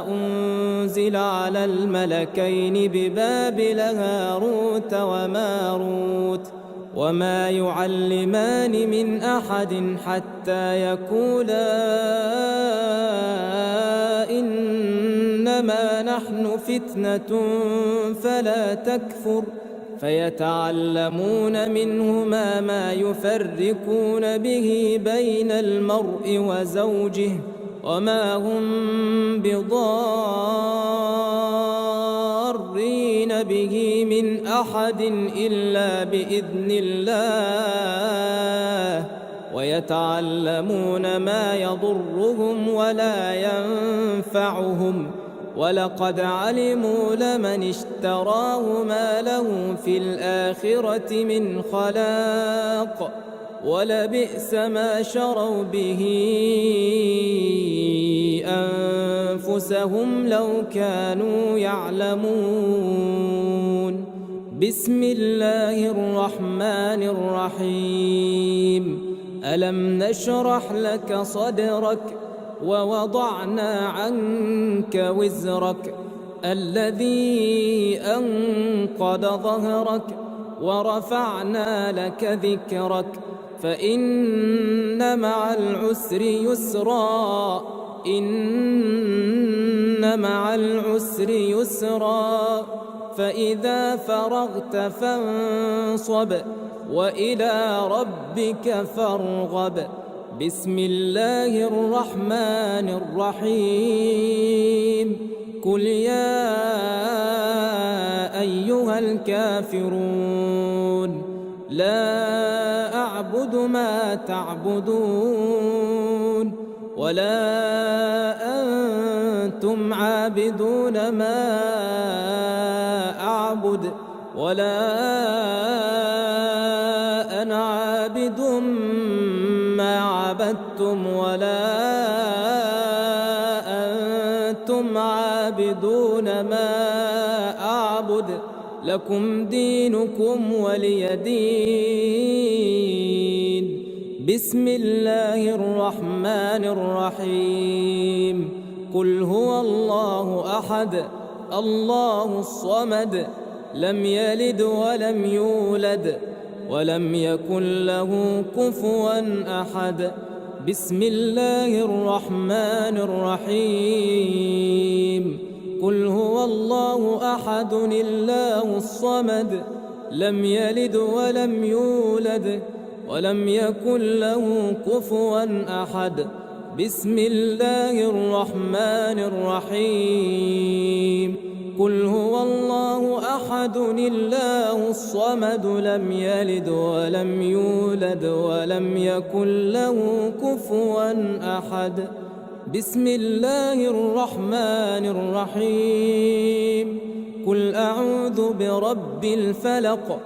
أنزل على الملكين ببابل هاروت وماروت وما يعلمان من أحد حتى يقولا إنما نحن فتنة فلا تكفر فيتعلمون منهما ما يفرقون به بين المرء وزوجه وما هم بضارين به من أحد إلا بإذن الله ويتعلمون ما يضرهم ولا ينفعهم ولقد علموا لمن اشتراه ما له في الآخرة من خلاق ولبئس ما شروا به أنفسهم لو كانوا يعلمون. بسم الله الرحمن الرحيم. ألم نشرح لك صدرك ووضعنا عنك وزرك الذي أنقض ظهرك ورفعنا لك ذكرك فإن مع العسر يسرا إن مع العسر يسرا فإذا فرغت فانصب وإلى ربك فارغب. بسم الله الرحمن الرحيم. قل يا أيها الكافرون لا أعبد ما تعبدون ولا أنتم عابدون ما أعبد ولا أنا عابد ما عبدتم ولا أنتم عابدون ما أعبد لكم دينكم ولي دين. بسم الله الرحمن الرحيم. قل هو الله أحد الله الصمد لم يلد ولم يولد ولم يكن له كفوا أحد. بسم الله الرحمن الرحيم. قل هو الله أحد الله الصمد لم يلد ولم يولد ولم يكن له كفوا أحد. بسم الله الرحمن الرحيم. قل هو الله أحد الله الصمد لم يلد ولم يولد ولم يكن له كفوا أحد. بسم الله الرحمن الرحيم. قل أعوذ برب الفلق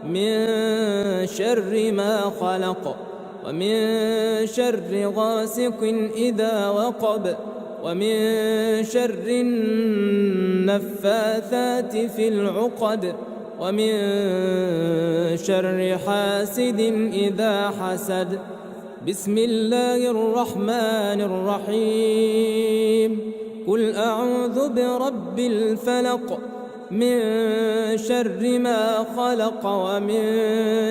من شر ما خلق ومن شر غاسق إذا وقب ومن شر النفاثات في العقد ومن شر حاسد إذا حسد. بسم الله الرحمن الرحيم. قل أعوذ برب الفلق من شر ما خلق ومن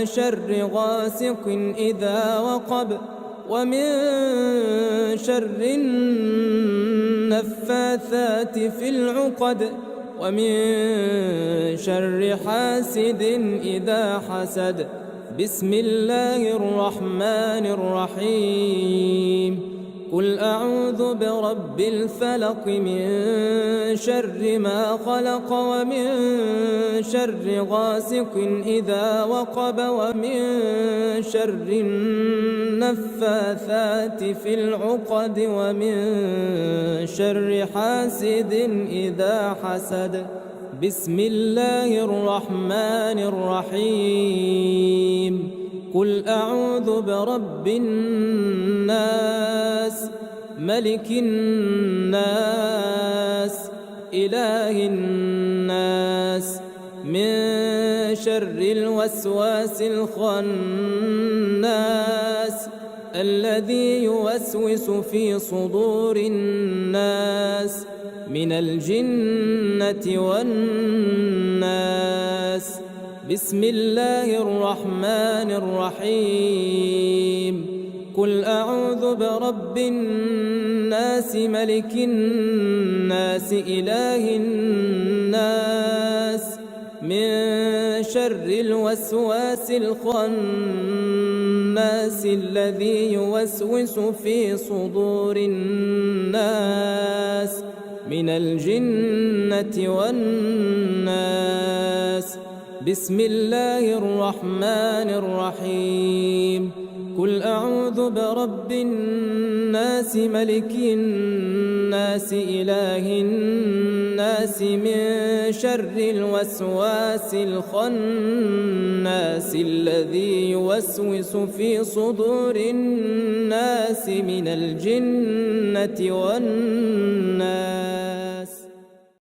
شر غاسق إذا وقب ومن شر النفاثات في العقد ومن شر حاسد إذا حسد. بسم الله الرحمن الرحيم. قل أعوذ برب الفلق من شر ما خلق ومن شر غاسق إذا وقب ومن شر النفاثات في العقد ومن شر حاسد إذا حسد. بسم الله الرحمن الرحيم. قل أعوذ برب الناس ملك الناس إله الناس من شر الوسواس الخناس الذي يوسوس في صدور الناس من الجنة والناس. بسم الله الرحمن الرحيم. قل أعوذ برب الناس ملك الناس إله الناس من شر الوسواس الخناس الذي يوسوس في صدور الناس من الجنة والناس. بسم الله الرحمن الرحيم. قل أعوذ برب الناس ملك الناس إله الناس من شر الوسواس الخناس الذي يوسوس في صدور الناس من الجنة والناس.